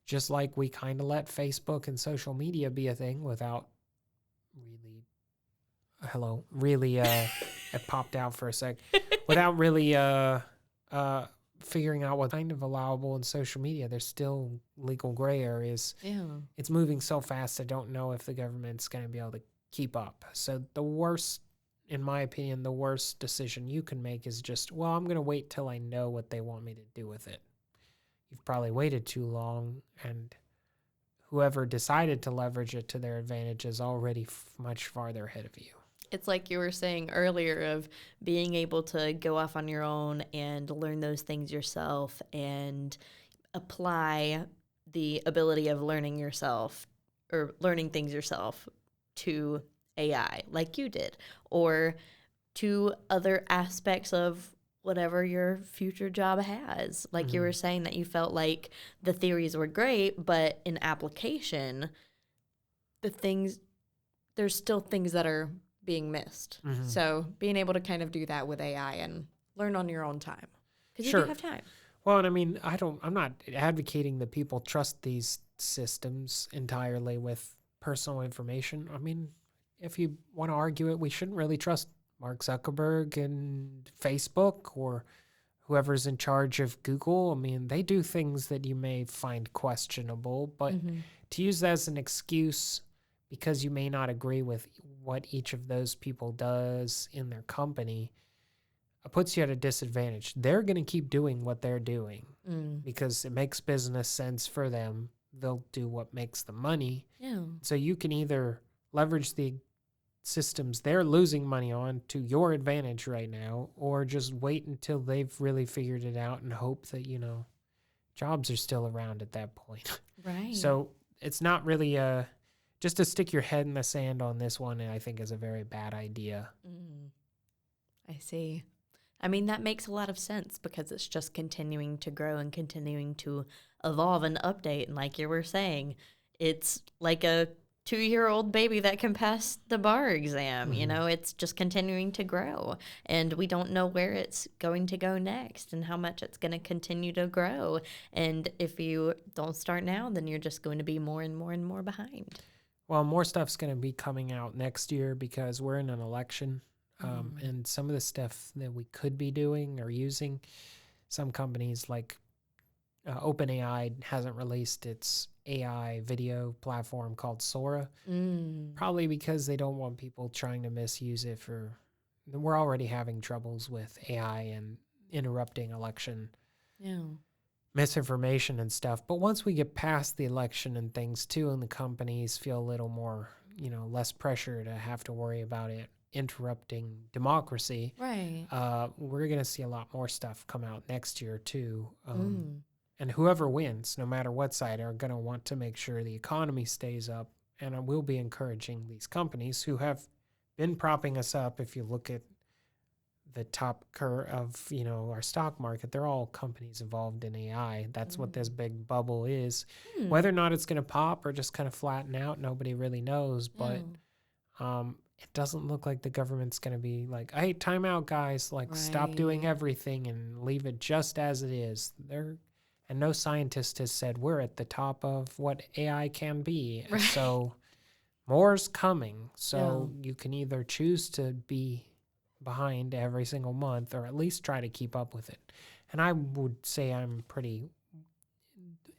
just like we kind of let Facebook and social media be a thing without it popped out for a sec, without really figuring out what's kind of allowable in social media. There's still legal gray areas. Yeah. It's moving so fast, I don't know if the government's going to be able to keep up. So in my opinion, the worst decision you can make is just, well, I'm going to wait till I know what they want me to do with it. You've probably waited too long, and whoever decided to leverage it to their advantage is already much farther ahead of you. It's like you were saying earlier of being able to go off on your own and learn those things yourself and apply the ability of learning things yourself to AI like you did, or to other aspects of whatever your future job has. Like you were saying that you felt like the theories were great, but in application, there's still things that are being missed. So being able to kind of do that with AI and learn on your own time, because you do have time. Well, and I mean, I'm not advocating that people trust these systems entirely with personal information. I mean, if you want to argue it, we shouldn't really trust Mark Zuckerberg and Facebook or whoever's in charge of Google. I mean, they do things that you may find questionable, but to use that as an excuse because you may not agree with what each of those people does in their company, it puts you at a disadvantage. They're going to keep doing what they're doing because it makes business sense for them. They'll do what makes the money. Yeah. So you can either leverage the systems they're losing money on to your advantage right now, or just wait until they've really figured it out and hope that, jobs are still around at that point. Right. So it's not really just to stick your head in the sand on this one, I think is a very bad idea. I see. I mean, that makes a lot of sense because it's just continuing to grow and continuing to evolve and update. And like you were saying, it's like a 2-year-old baby that can pass the bar exam. It's just continuing to grow, and we don't know where it's going to go next and how much it's going to continue to grow. And if you don't start now, then you're just going to be more and more and more behind. Well, more stuff's going to be coming out next year because we're in an election And some of the stuff that we could be doing or using, some companies like OpenAI hasn't released its AI video platform called Sora, probably because they don't want people trying to misuse it for. We're already having troubles with AI and interrupting election misinformation and stuff. But once we get past the election and things too, and the companies feel a little more, less pressure to have to worry about it interrupting democracy, Right. we're going to see a lot more stuff come out next year too. And whoever wins, no matter what side, are going to want to make sure the economy stays up. And I will be encouraging these companies who have been propping us up. If you look at the top of our stock market, they're all companies involved in AI. That's what this big bubble is. Whether or not it's going to pop or just kind of flatten out, nobody really knows. But it doesn't look like the government's going to be like, hey, time out, guys. Like, stop doing everything and leave it just as it is. And no scientist has said we're at the top of what AI can be. Right. So more's coming. So you can either choose to be behind every single month or at least try to keep up with it. And I would say I'm pretty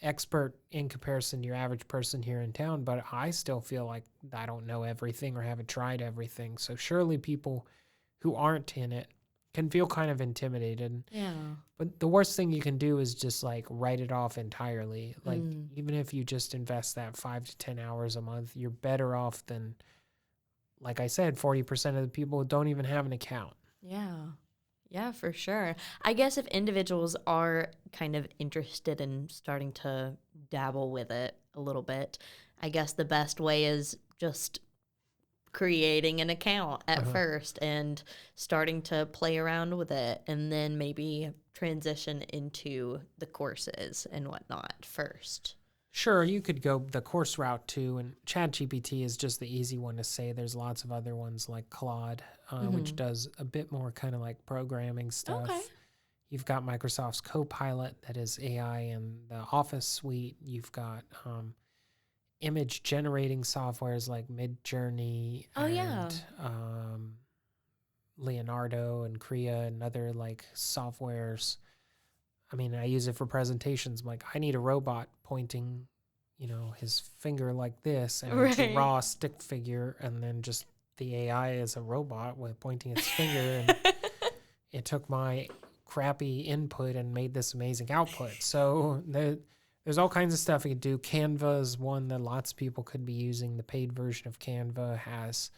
expert in comparison to your average person here in town, but I still feel like I don't know everything or haven't tried everything. So surely people who aren't in it can feel kind of intimidated. Yeah. But the worst thing you can do is just like write it off entirely. Like even if you just invest that 5 to 10 hours a month, you're better off than, like I said, 40% of the people don't even have an account. Yeah. Yeah, for sure. I guess if individuals are kind of interested in starting to dabble with it a little bit, I guess the best way is just creating an account at first and starting to play around with it, and then maybe transition into the courses and whatnot first. Sure, you could go the course route too, and ChatGPT is just the easy one to say. There's lots of other ones like Claude, which does a bit more kind of like programming stuff. Okay. You've got Microsoft's Copilot that is AI and the Office suite. You've got image generating softwares like Midjourney and Leonardo and Creo and other like softwares. I mean, I use it for presentations. I'm like, I need a robot pointing, his finger like this, and it's a raw stick figure, and then just the AI is a robot with pointing its finger, and it took my crappy input and made this amazing output. So there's all kinds of stuff you can do. Canva is one that lots of people could be using. The paid version of Canva has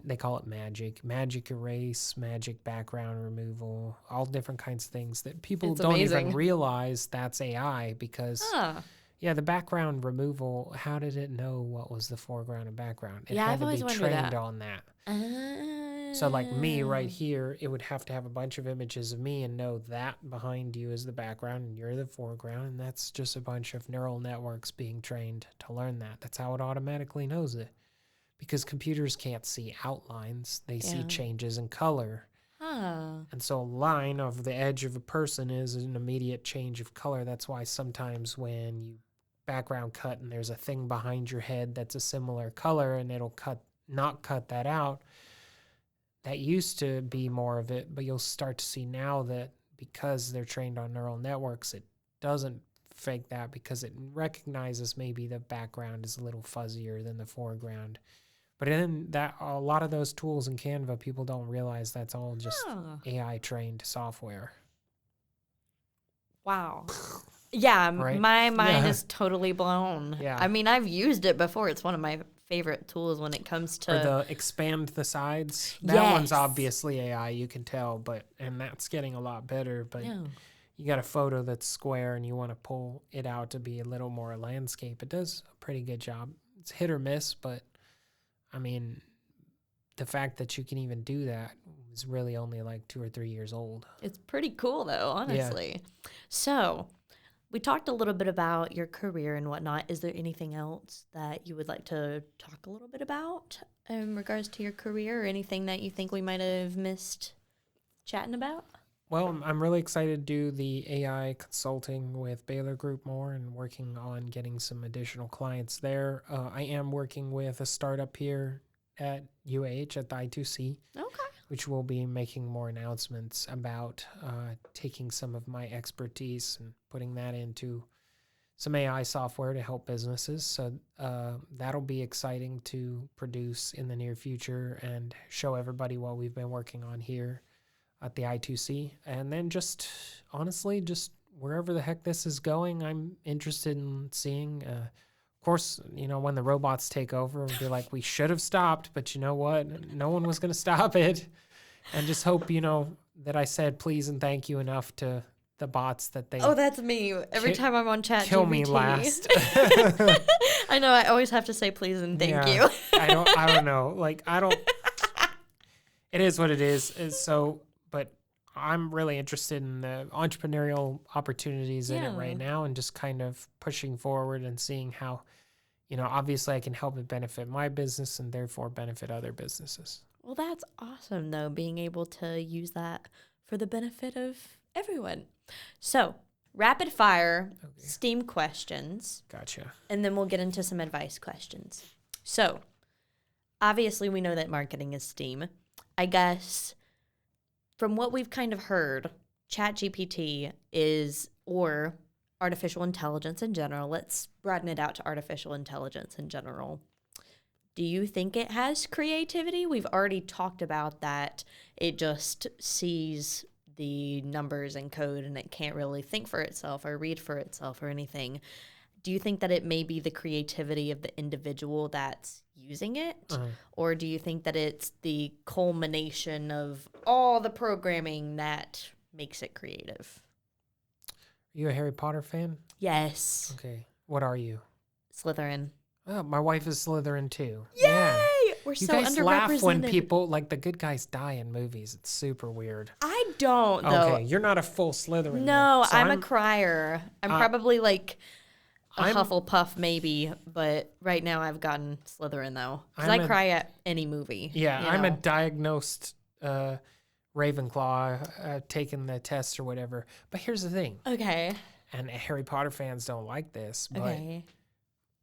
they call it magic erase, magic background removal, all different kinds of things that people don't even realize that's AI because the background removal, how did it know what was the foreground and background? It had to be trained on that. So like me right here, it would have to have a bunch of images of me and know that behind you is the background and you're the foreground, and that's just a bunch of neural networks being trained to learn that. That's how it automatically knows it. Because computers can't see outlines. They see changes in color. And so a line of the edge of a person is an immediate change of color. That's why sometimes when you background cut and there's a thing behind your head that's a similar color and it'll not cut that out, that used to be more of it, but you'll start to see now that because they're trained on neural networks, it doesn't fake that because it recognizes maybe the background is a little fuzzier than the foreground. But then a lot of those tools in Canva, people don't realize that's all just AI trained software. Wow. Yeah, right? My mind is totally blown. Yeah. I mean, I've used it before. It's one of my favorite tools when it comes to... Or the expand the sides. That one's obviously AI, you can tell, and that's getting a lot better. But you got a photo that's square and you want to pull it out to be a little more landscape. It does a pretty good job. It's hit or miss, but I mean, the fact that you can even do that is really only like 2 or 3 years old. It's pretty cool, though, honestly. Yeah. So, we talked a little bit about your career and whatnot. Is there anything else that you would like to talk a little bit about in regards to your career, or anything that you think we might have missed chatting about? Well, I'm really excited to do the AI consulting with Baylor Group more and working on getting some additional clients there. I am working with a startup here at UAH at the I2C, Okay. which will be making more announcements about taking some of my expertise and putting that into some AI software to help businesses. So that'll be exciting to produce in the near future and show everybody what we've been working on here at the I2C. And then just honestly, just wherever the heck this is going, I'm interested in seeing. Of course, when the robots take over, we'll be like, we should have stopped, but you know what? No one was going to stop it. And just hope, that I said please and thank you enough to the bots that they Oh, that's me. Every time I'm on ChatGPT. kill me last. I know. I always have to say please and thank you. I don't know. Like, it is what it is. But I'm really interested in the entrepreneurial opportunities in it right now and just kind of pushing forward and seeing how, obviously I can help it benefit my business and therefore benefit other businesses. Well, that's awesome, though, being able to use that for the benefit of everyone. So, rapid fire STEAM questions. Gotcha. And then we'll get into some advice questions. So, obviously, we know that marketing is STEAM. I guess from what we've kind of heard, ChatGPT or artificial intelligence in general. Let's broaden it out to artificial intelligence in general. Do you think it has creativity? We've already talked about that. It just sees the numbers and code and it can't really think for itself or read for itself or anything. Do you think that it may be the creativity of the individual that's using it? Or do you think that it's the culmination of all the programming that makes it creative? Are you a Harry Potter fan? Yes. Okay. What are you? Slytherin. Oh, my wife is Slytherin too. Yay! Yeah. We're You so guys laugh when underrepresented. people, like the good guys die in movies. It's super weird. I don't, though. Okay, you're not a full Slytherin. No, then. So I'm a crier. I'm probably like a I'm- Hufflepuff maybe, but right now I've gotten Slytherin, though. Because I cry at any movie. Yeah, you I'm a know? diagnosed Ravenclaw, taking the test or whatever. But here's the thing, Okay. and Harry Potter fans don't like this, but Okay.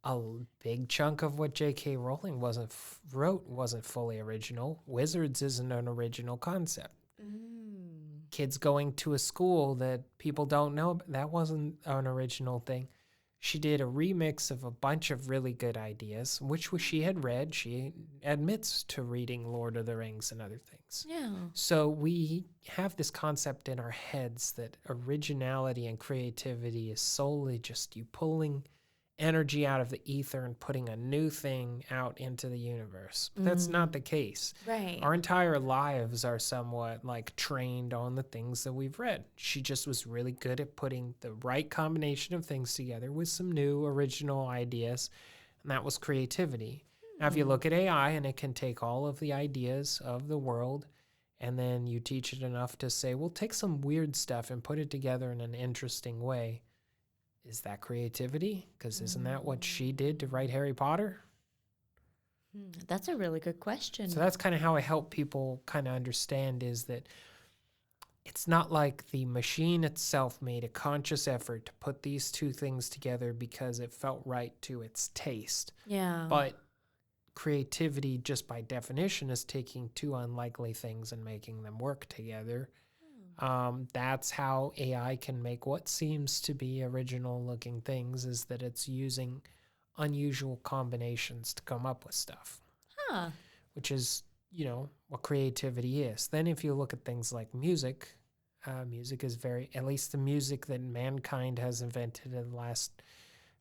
a big chunk of what J.K. Rowling wrote wasn't fully original. Wizards isn't an original concept. Kids going to a school that people don't know, that wasn't an original thing. She did a remix of a bunch of really good ideas, which she had read. She admits to reading Lord of the Rings and other things. Yeah. So we have this concept in our heads that originality and creativity is solely just you pulling energy out of the ether and putting a new thing out into the universe. But that's not the case. Right. Our entire lives are somewhat like trained on the things that we've read. She just was really good at putting the right combination of things together with some new original ideas, and that was creativity. Now, if you look at AI and it can take all of the ideas of the world and then you teach it enough to say, well, take some weird stuff and put it together in an interesting way. Is that creativity? Because isn't that what she did to write Harry Potter? That's a really good question. So that's kind of how I help people kind of understand is that it's not like the machine itself made a conscious effort to put these two things together because it felt right to its taste. Yeah. But creativity, just by definition, is taking two unlikely things and making them work together. That's how AI can make what seems to be original looking things, is that it's using unusual combinations to come up with stuff, which is, what creativity is. Then if you look at things like music, music is at least the music that mankind has invented in the last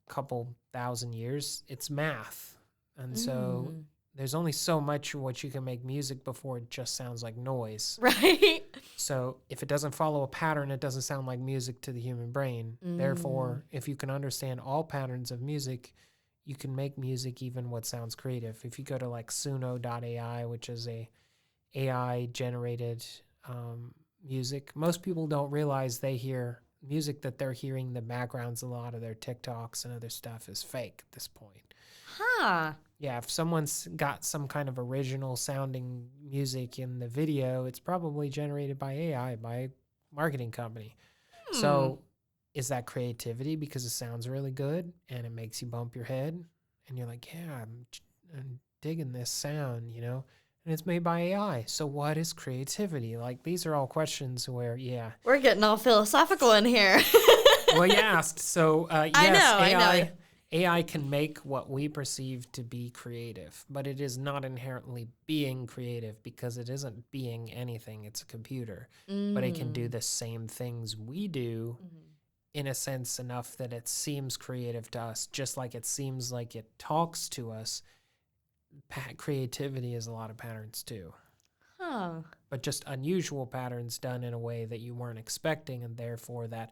couple thousand years, it's math. And so there's only so much what you can make music before it just sounds like noise. Right. So if it doesn't follow a pattern, it doesn't sound like music to the human brain. Therefore, if you can understand all patterns of music, you can make music even what sounds creative. If you go to like Suno.ai, which is a AI generated music, most people don't realize they hear music that they're hearing the backgrounds. A lot of their TikToks and other stuff is fake at this point. Yeah, if someone's got some kind of original sounding music in the video, it's probably generated by AI, by a marketing company. So is that creativity because it sounds really good and it makes you bump your head and you're like, yeah, I'm digging this sound, and it's made by AI. So what is creativity? Like, these are all questions where, yeah. We're getting all philosophical in here. Well, you asked. So, I yes, know, I know. AI can make what we perceive to be creative, but it is not inherently being creative because it isn't being anything. It's a computer, but it can do the same things we do in a sense enough that it seems creative to us, just like it seems like it talks to us. Creativity is a lot of patterns too. Huh. But just unusual patterns done in a way that you weren't expecting, and therefore that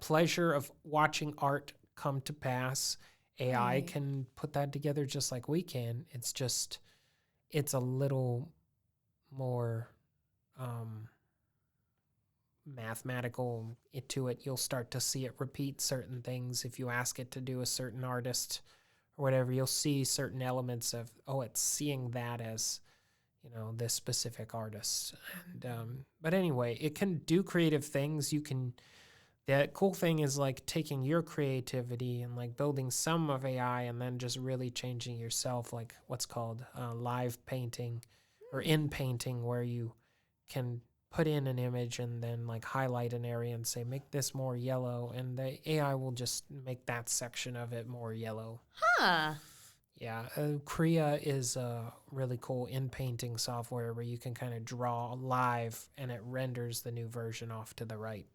pleasure of watching art come to pass. AI Right. can put that together just like we can. It's a little more mathematical to it. You'll start to see it repeat certain things if you ask it to do a certain artist or whatever. You'll see certain elements of, it's seeing that as this specific artist. And but anyway, it can do creative things. The cool thing is like taking your creativity and like building some of AI and then just really changing yourself, like what's called live painting or in painting, where you can put in an image and then like highlight an area and say, make this more yellow. And the AI will just make that section of it more yellow. Huh. Yeah, Kriya is a really cool in-painting software where you can kind of draw live and it renders the new version off to the right.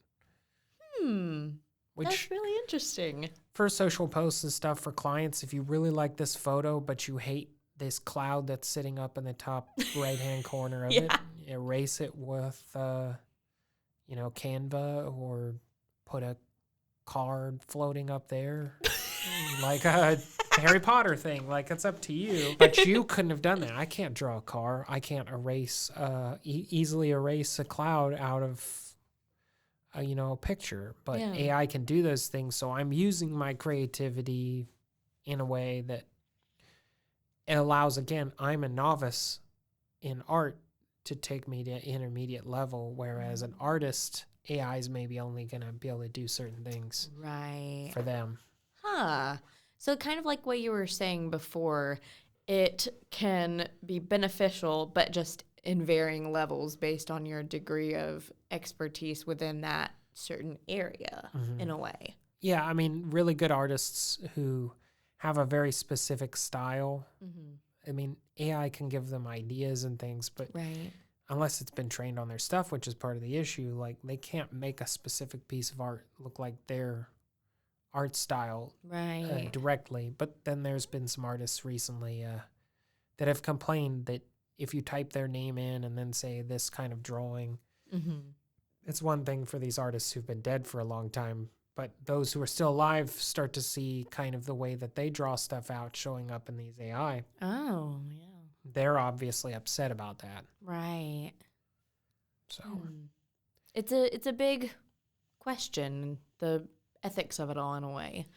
That's Which, really interesting. for social posts and stuff for clients, if you really like this photo but you hate this cloud that's sitting up in the top right-hand corner of it, erase it with, Canva, or put a card floating up there. Like a Harry Potter thing. Like, it's up to you. But you couldn't have done that. I can't draw a car. I can't easily erase a cloud out of a picture. But AI can do those things. So I'm using my creativity in a way that it allows, again, I'm a novice in art to take me to intermediate level, whereas an artist, AI is maybe only going to be able to do certain things for them. Huh. So kind of like what you were saying before, it can be beneficial, but just in varying levels based on your degree of expertise within that certain area in a way. Yeah, I mean, really good artists who have a very specific style. I mean, AI can give them ideas and things, but unless it's been trained on their stuff, which is part of the issue, like they can't make a specific piece of art look like their art style directly. But then there's been some artists recently that have complained that if you type their name in and then say this kind of drawing, it's one thing for these artists who've been dead for a long time, but those who are still alive start to see kind of the way that they draw stuff out showing up in these AI. Oh, yeah. They're obviously upset about that. Right. So it's a big question, the ethics of it all in a way.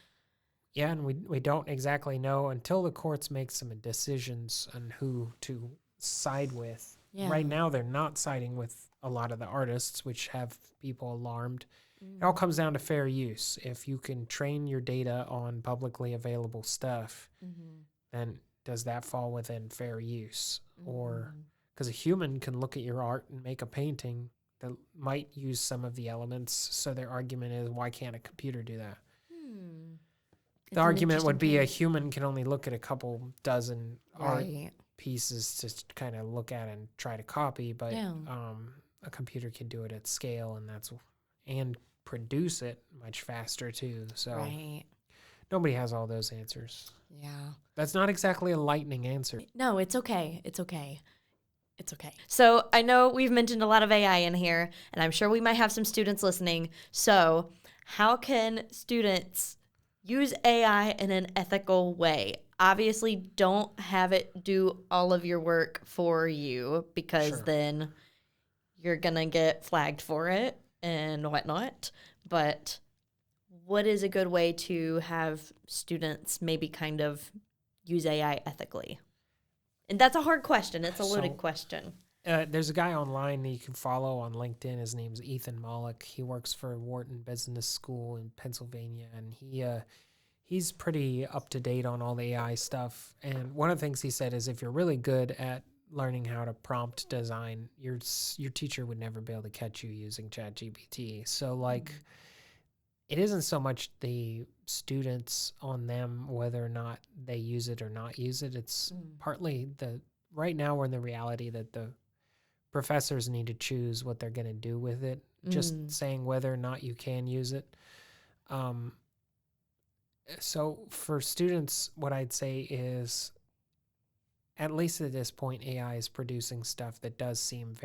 Yeah, and we don't exactly know until the courts make some decisions on who to side with. Yeah. Right now, they're not siding with a lot of the artists, which have people alarmed. It all comes down to fair use. If you can train your data on publicly available stuff, then does that fall within fair use? Or because a human can look at your art and make a painting that might use some of the elements. So their argument is, why can't a computer do that? The argument would be a human can only look at a couple dozen art pieces to kind of look at and try to copy, but a computer can do it at scale, and produce it much faster too. So nobody has all those answers. Yeah. That's not exactly a lightning answer. No, it's okay. It's okay. It's okay. So I know we've mentioned a lot of AI in here, and I'm sure we might have some students listening. So how can students use AI in an ethical way? Obviously, don't have it do all of your work for you, because then you're going to get flagged for it and whatnot. But what is a good way to have students maybe kind of use AI ethically? And that's a hard question. It's a loaded question. There's a guy online that you can follow on LinkedIn. His name's Ethan Mollick. He works for Wharton Business School in Pennsylvania, and he's pretty up to date on all the AI stuff. And one of the things he said is if you're really good at learning how to prompt design, your teacher would never be able to catch you using ChatGPT. So like, it isn't so much the students on them whether or not they use it or not use it. It's partly right now we're in the reality that the professors need to choose what they're going to do with it. Just saying whether or not you can use it. So for students, what I'd say is, at least at this point, AI is producing stuff that does seem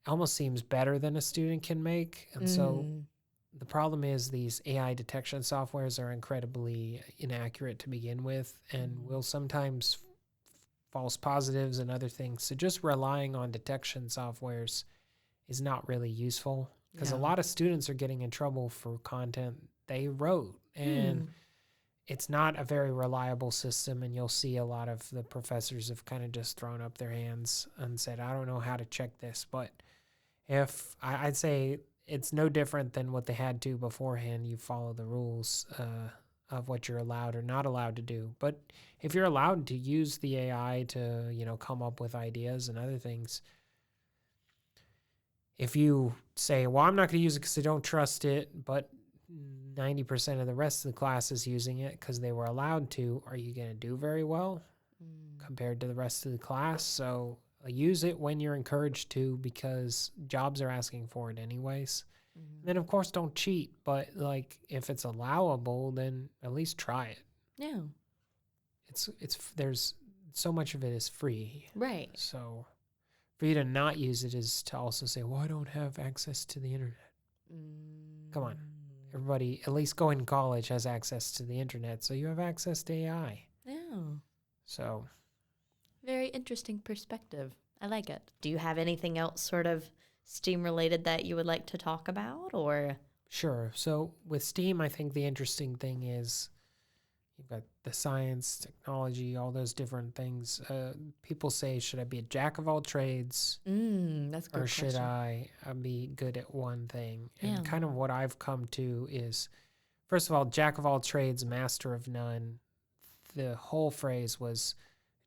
almost seems better than a student can make. And so the problem is these AI detection softwares are incredibly inaccurate to begin with and will sometimes false positives and other things. So just relying on detection softwares is not really useful because a lot of students are getting in trouble for content they wrote, and it's not a very reliable system. And you'll see a lot of the professors have kind of just thrown up their hands and said, I don't know how to check this. But if I'd say it's no different than what they had to beforehand. You follow the rules of what you're allowed or not allowed to do. But if you're allowed to use the AI to, come up with ideas and other things, if you say, well, I'm not going to use it because I don't trust it, but 90% of the rest of the class is using it because they were allowed to, are you going to do very well compared to the rest of the class? So use it when you're encouraged to, because jobs are asking for it anyways. Then of course don't cheat, but like if it's allowable, then at least try it. Yeah. It's there's so much of it is free. Right. So for you to not use it is to also say, well, I don't have access to the internet. Come on. Everybody, at least going to college, has access to the internet, so you have access to AI. Yeah. So. Very interesting perspective. I like it. Do you have anything else sort of STEAM related that you would like to talk about, or? Sure. So with STEAM, I think the interesting thing is you've got the science, technology, all those different things. People say, should I be a jack of all trades? That's a good or question. should I be good at one thing? And kind of what I've come to is, first of all, jack of all trades, master of none. The whole phrase was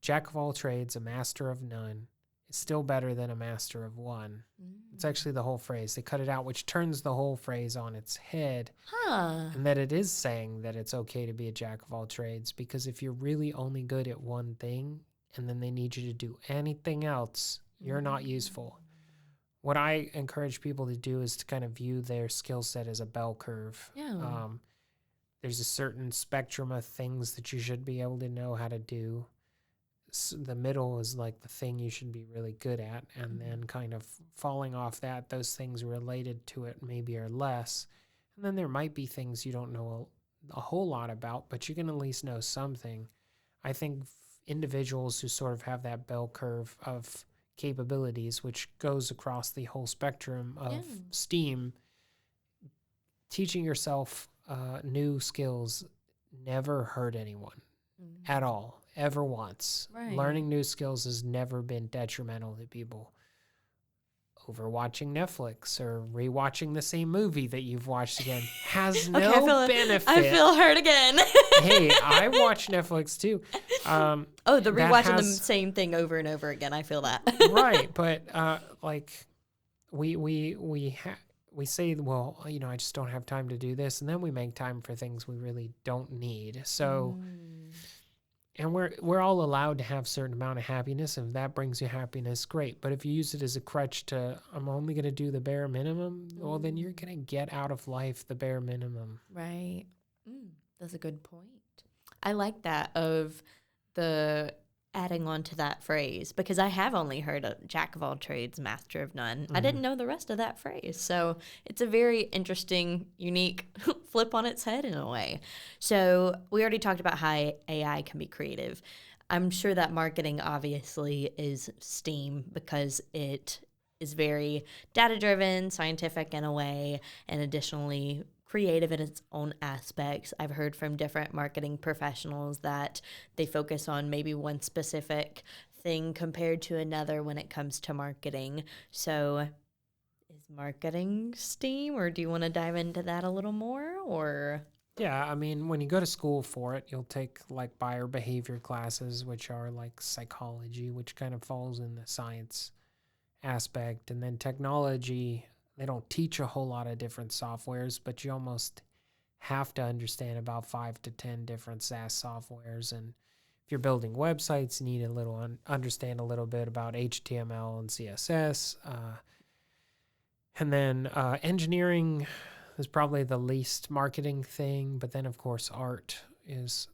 jack of all trades, a master of none. It's still better than a master of one. It's actually the whole phrase. They cut it out, which turns the whole phrase on its head. And that it is saying that it's okay to be a jack of all trades, because if you're really only good at one thing and then they need you to do anything else, you're not useful. What I encourage people to do is to kind of view their skill set as a bell curve. There's a certain spectrum of things that you should be able to know how to do. The middle is like the thing you should be really good at, and then kind of falling off that, those things related to it maybe are less. And then there might be things you don't know a whole lot about, but you can at least know something. I think individuals who sort of have that bell curve of capabilities, which goes across the whole spectrum of STEAM, teaching yourself new skills never hurt anyone at all. Ever once. Right. Learning new skills has never been detrimental to people. Over watching Netflix or rewatching the same movie that you've watched again has no benefit. I feel hurt again. Hey, I watch Netflix too. The rewatching the same thing over and over again. I feel that. Right, but like we say, well, I just don't have time to do this, and then we make time for things we really don't need. So. And we're all allowed to have a certain amount of happiness. If that brings you happiness, great. But if you use it as a crutch to, I'm only going to do the bare minimum, well, then you're going to get out of life the bare minimum. Right. That's a good point. I like that, of the adding on to that phrase, because I have only heard a jack of all trades, master of none. I didn't know the rest of that phrase. So it's a very interesting, unique flip on its head in a way. So we already talked about how AI can be creative. I'm sure that marketing obviously is STEAM, because it is very data-driven, scientific in a way, and additionally creative in its own aspects. I've heard from different marketing professionals that they focus on maybe one specific thing compared to another when it comes to marketing. So is marketing STEAM, or do you want to dive into that a little more? Or Yeah, I mean, when you go to school for it, you'll take like buyer behavior classes, which are like psychology, which kind of falls in the science aspect. And then technology, they don't teach a whole lot of different softwares, but you almost have to understand about 5 to 10 different SaaS softwares. And if you're building websites, you need a little understand a little bit about HTML and CSS. And then engineering is probably the least marketing thing, but then of course art is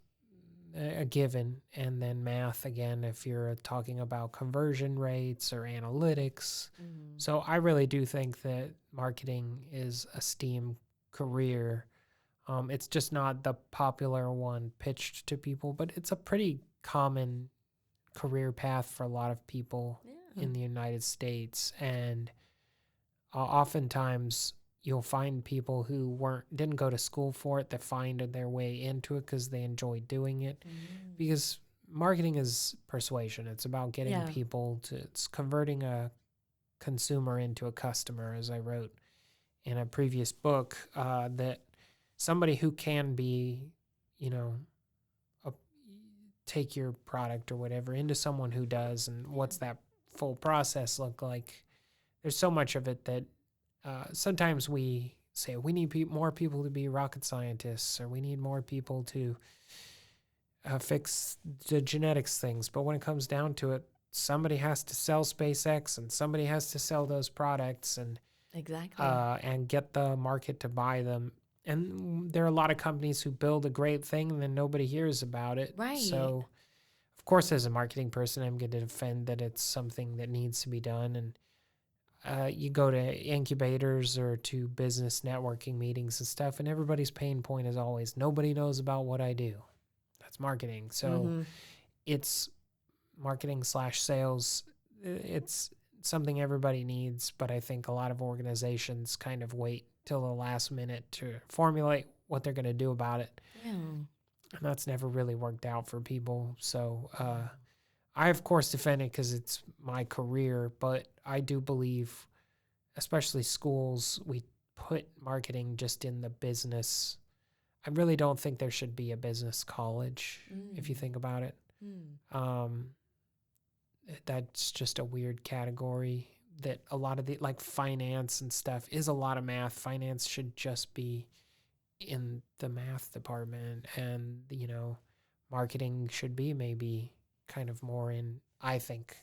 a given, and then math again if you're talking about conversion rates or analytics. So I really do think that marketing is a STEAM career. It's just not the popular one pitched to people, but it's a pretty common career path for a lot of people in the United States. And oftentimes you'll find people who didn't go to school for it that find their way into it because they enjoy doing it. Because marketing is persuasion. It's about getting people to, it's converting a consumer into a customer, as I wrote in a previous book, that somebody who can be, you know, take your product or whatever into someone who does, and what's that full process look like. There's so much of it that sometimes we say we need more people to be rocket scientists, or we need more people to fix the genetics things. But when it comes down to it, somebody has to sell SpaceX, and somebody has to sell those products, and and get the market to buy them. And there are a lot of companies who build a great thing and then nobody hears about it. Right. So, of course, as a marketing person, I'm going to defend that it's something that needs to be done. And you go to incubators or to business networking meetings and stuff, and everybody's pain point is always, nobody knows about what I do. That's marketing. So it's marketing / sales. It's something everybody needs, but I think a lot of organizations kind of wait till the last minute to formulate what they're going to do about it. And that's never really worked out for people. So I, of course, defend it because it's my career, but I do believe, especially schools, we put marketing just in the business. I really don't think there should be a business college, if you think about it. That's just a weird category that a lot of the, like finance and stuff, is a lot of math. Finance should just be in the math department, and, you know, marketing should be maybe kind of more in, I think,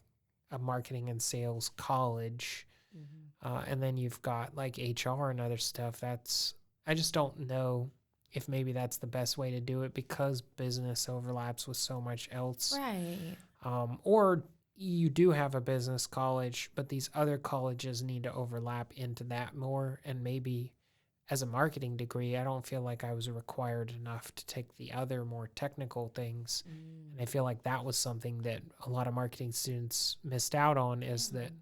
a marketing and sales college. And then you've got like HR and other stuff. I just don't know if maybe that's the best way to do it, because business overlaps with so much else. Right. Or you do have a business college, but these other colleges need to overlap into that more. And maybe as a marketing degree, I don't feel like I was required enough to take the other more technical things. And I feel like that was something that a lot of marketing students missed out on, is that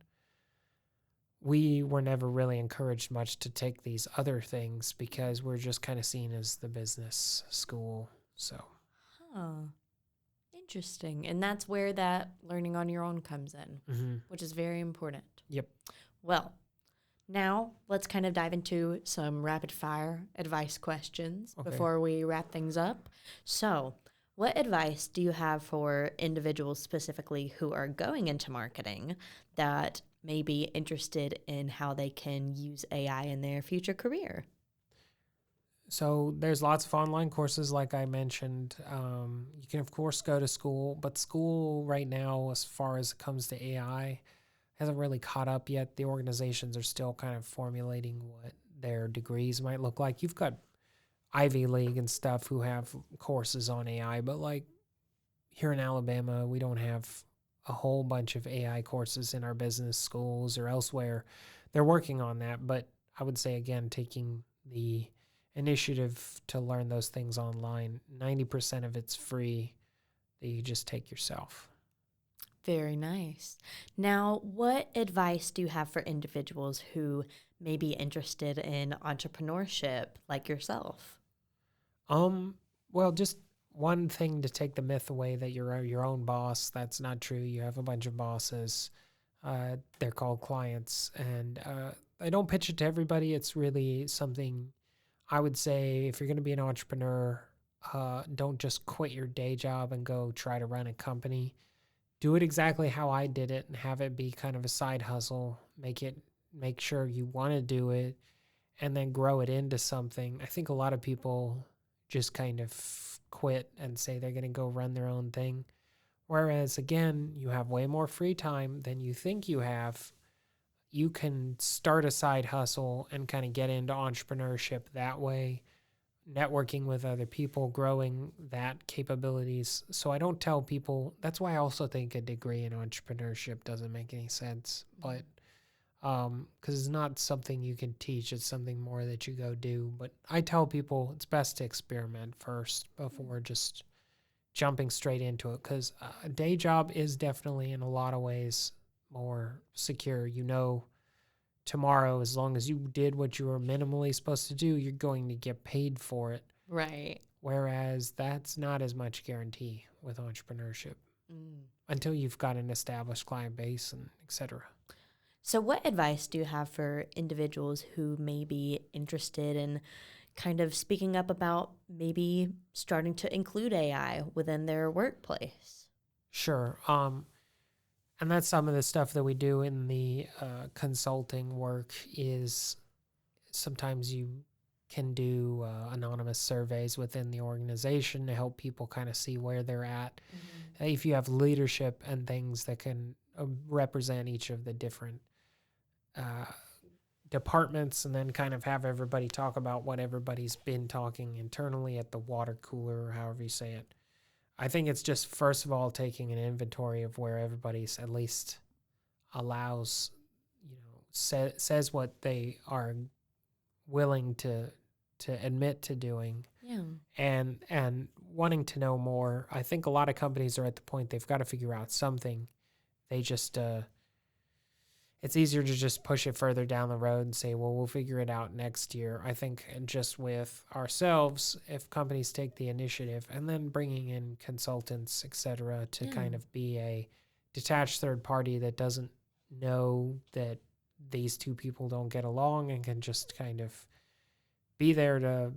we were never really encouraged much to take these other things because we're just kind of seen as the business school. So. Interesting. And that's where that learning on your own comes in, which is very important. Yep. Well, now let's kind of dive into some rapid fire advice questions before we wrap things up. So, what advice do you have for individuals specifically who are going into marketing that may be interested in how they can use AI in their future career? So there's lots of online courses, like I mentioned. You can, of course, go to school, but school right now, as far as it comes to AI, hasn't really caught up yet. The organizations are still kind of formulating what their degrees might look like. You've got Ivy League and stuff who have courses on AI, but like here in Alabama, we don't have a whole bunch of AI courses in our business schools or elsewhere. They're working on that, but I would say, again, taking the initiative to learn those things online, 90% of it's free that you just take yourself. Very nice. Now, what advice do you have for individuals who may be interested in entrepreneurship like yourself? Well, just one thing to take the myth away that you're your own boss. That's not true. You have a bunch of bosses. They're called clients. And I don't pitch it to everybody. It's really something I would say if you're going to be an entrepreneur, don't just quit your day job and go try to run a company. Do it exactly how I did it and have it be kind of a side hustle. Make sure you want to do it and then grow it into something. I think a lot of people just kind of quit and say they're going to go run their own thing. Whereas, again, you have way more free time than you think you have. You can start a side hustle and kind of get into entrepreneurship that way, networking with other people, growing that capabilities. So I don't tell people, that's why I also think a degree in entrepreneurship doesn't make any sense. But because it's not something you can teach, it's something more that you go do. But I tell people it's best to experiment first before just jumping straight into it, because a day job is definitely in a lot of ways more secure. You know, tomorrow, as long as you did what you were minimally supposed to do, you're going to get paid for it. Right. Whereas that's not as much guarantee with entrepreneurship until you've got an established client base and et cetera. So what advice do you have for individuals who may be interested in kind of speaking up about maybe starting to include AI within their workplace? Sure. And that's some of the stuff that we do in the consulting work is sometimes you can do anonymous surveys within the organization to help people kind of see where they're at. If you have leadership and things that can represent each of the different departments, and then kind of have everybody talk about what everybody's been talking internally at the water cooler or however you say it. I think it's just, first of all, taking an inventory of where everybody's at least allows, says what they are willing to admit to doing. Yeah. And wanting to know more. I think a lot of companies are at the point they've got to figure out something. They just, it's easier to just push it further down the road and say, well, we'll figure it out next year. I think just with ourselves, if companies take the initiative and then bringing in consultants, et cetera, to kind of be a detached third party that doesn't know that these two people don't get along and can just kind of be there to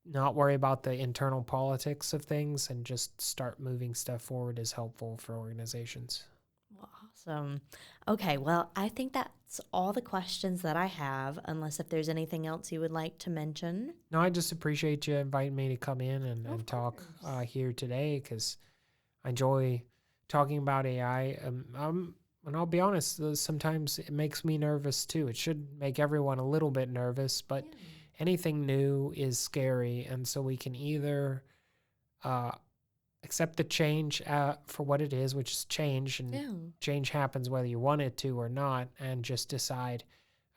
not worry about the internal politics of things and just start moving stuff forward is helpful for organizations. Awesome. Okay, well, I think that's all the questions that I have, unless if there's anything else you would like to mention. No, I just appreciate you inviting me to come in and talk here today, because I enjoy talking about AI. And I'll be honest, sometimes it makes me nervous too. It should make everyone a little bit nervous, but anything new is scary. And so we can either accept the change for what it is, which is change, and change happens whether you want it to or not, and just decide,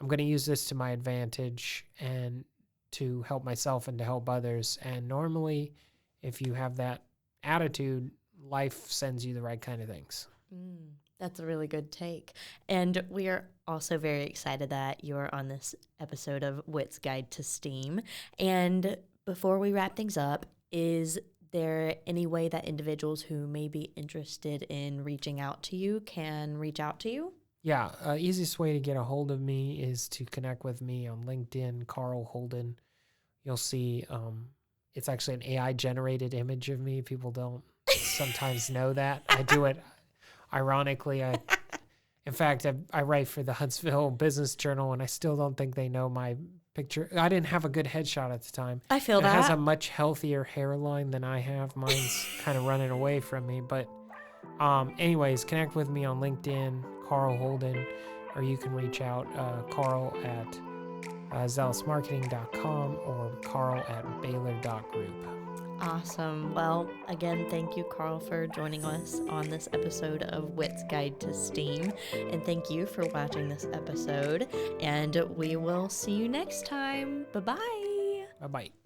I'm going to use this to my advantage and to help myself and to help others. And normally, if you have that attitude, life sends you the right kind of things. That's a really good take. And we are also very excited that you're on this episode of WIT's Guide to STEAM. And before we wrap things up, is there any way that individuals who may be interested in reaching out to you can reach out to you? Yeah, easiest way to get a hold of me is to connect with me on LinkedIn, Carl Holden. You'll see it's actually an AI-generated image of me. People don't sometimes know that. I do it ironically. In fact, I write for the Huntsville Business Journal, and I still don't think they know my picture. I didn't have a good headshot at the time. I feel that. It has a much healthier hairline than I have. Mine's kind of running away from me. But anyways, connect with me on LinkedIn, Carl Holden, or you can reach out, Carl at zealousmarketing.com or Carl at Baylor.group. Awesome. Well, again, thank you, Carl, for joining us on this episode of WIT's Guide to STEAM. And thank you for watching this episode. And we will see you next time. Bye-bye. Bye-bye.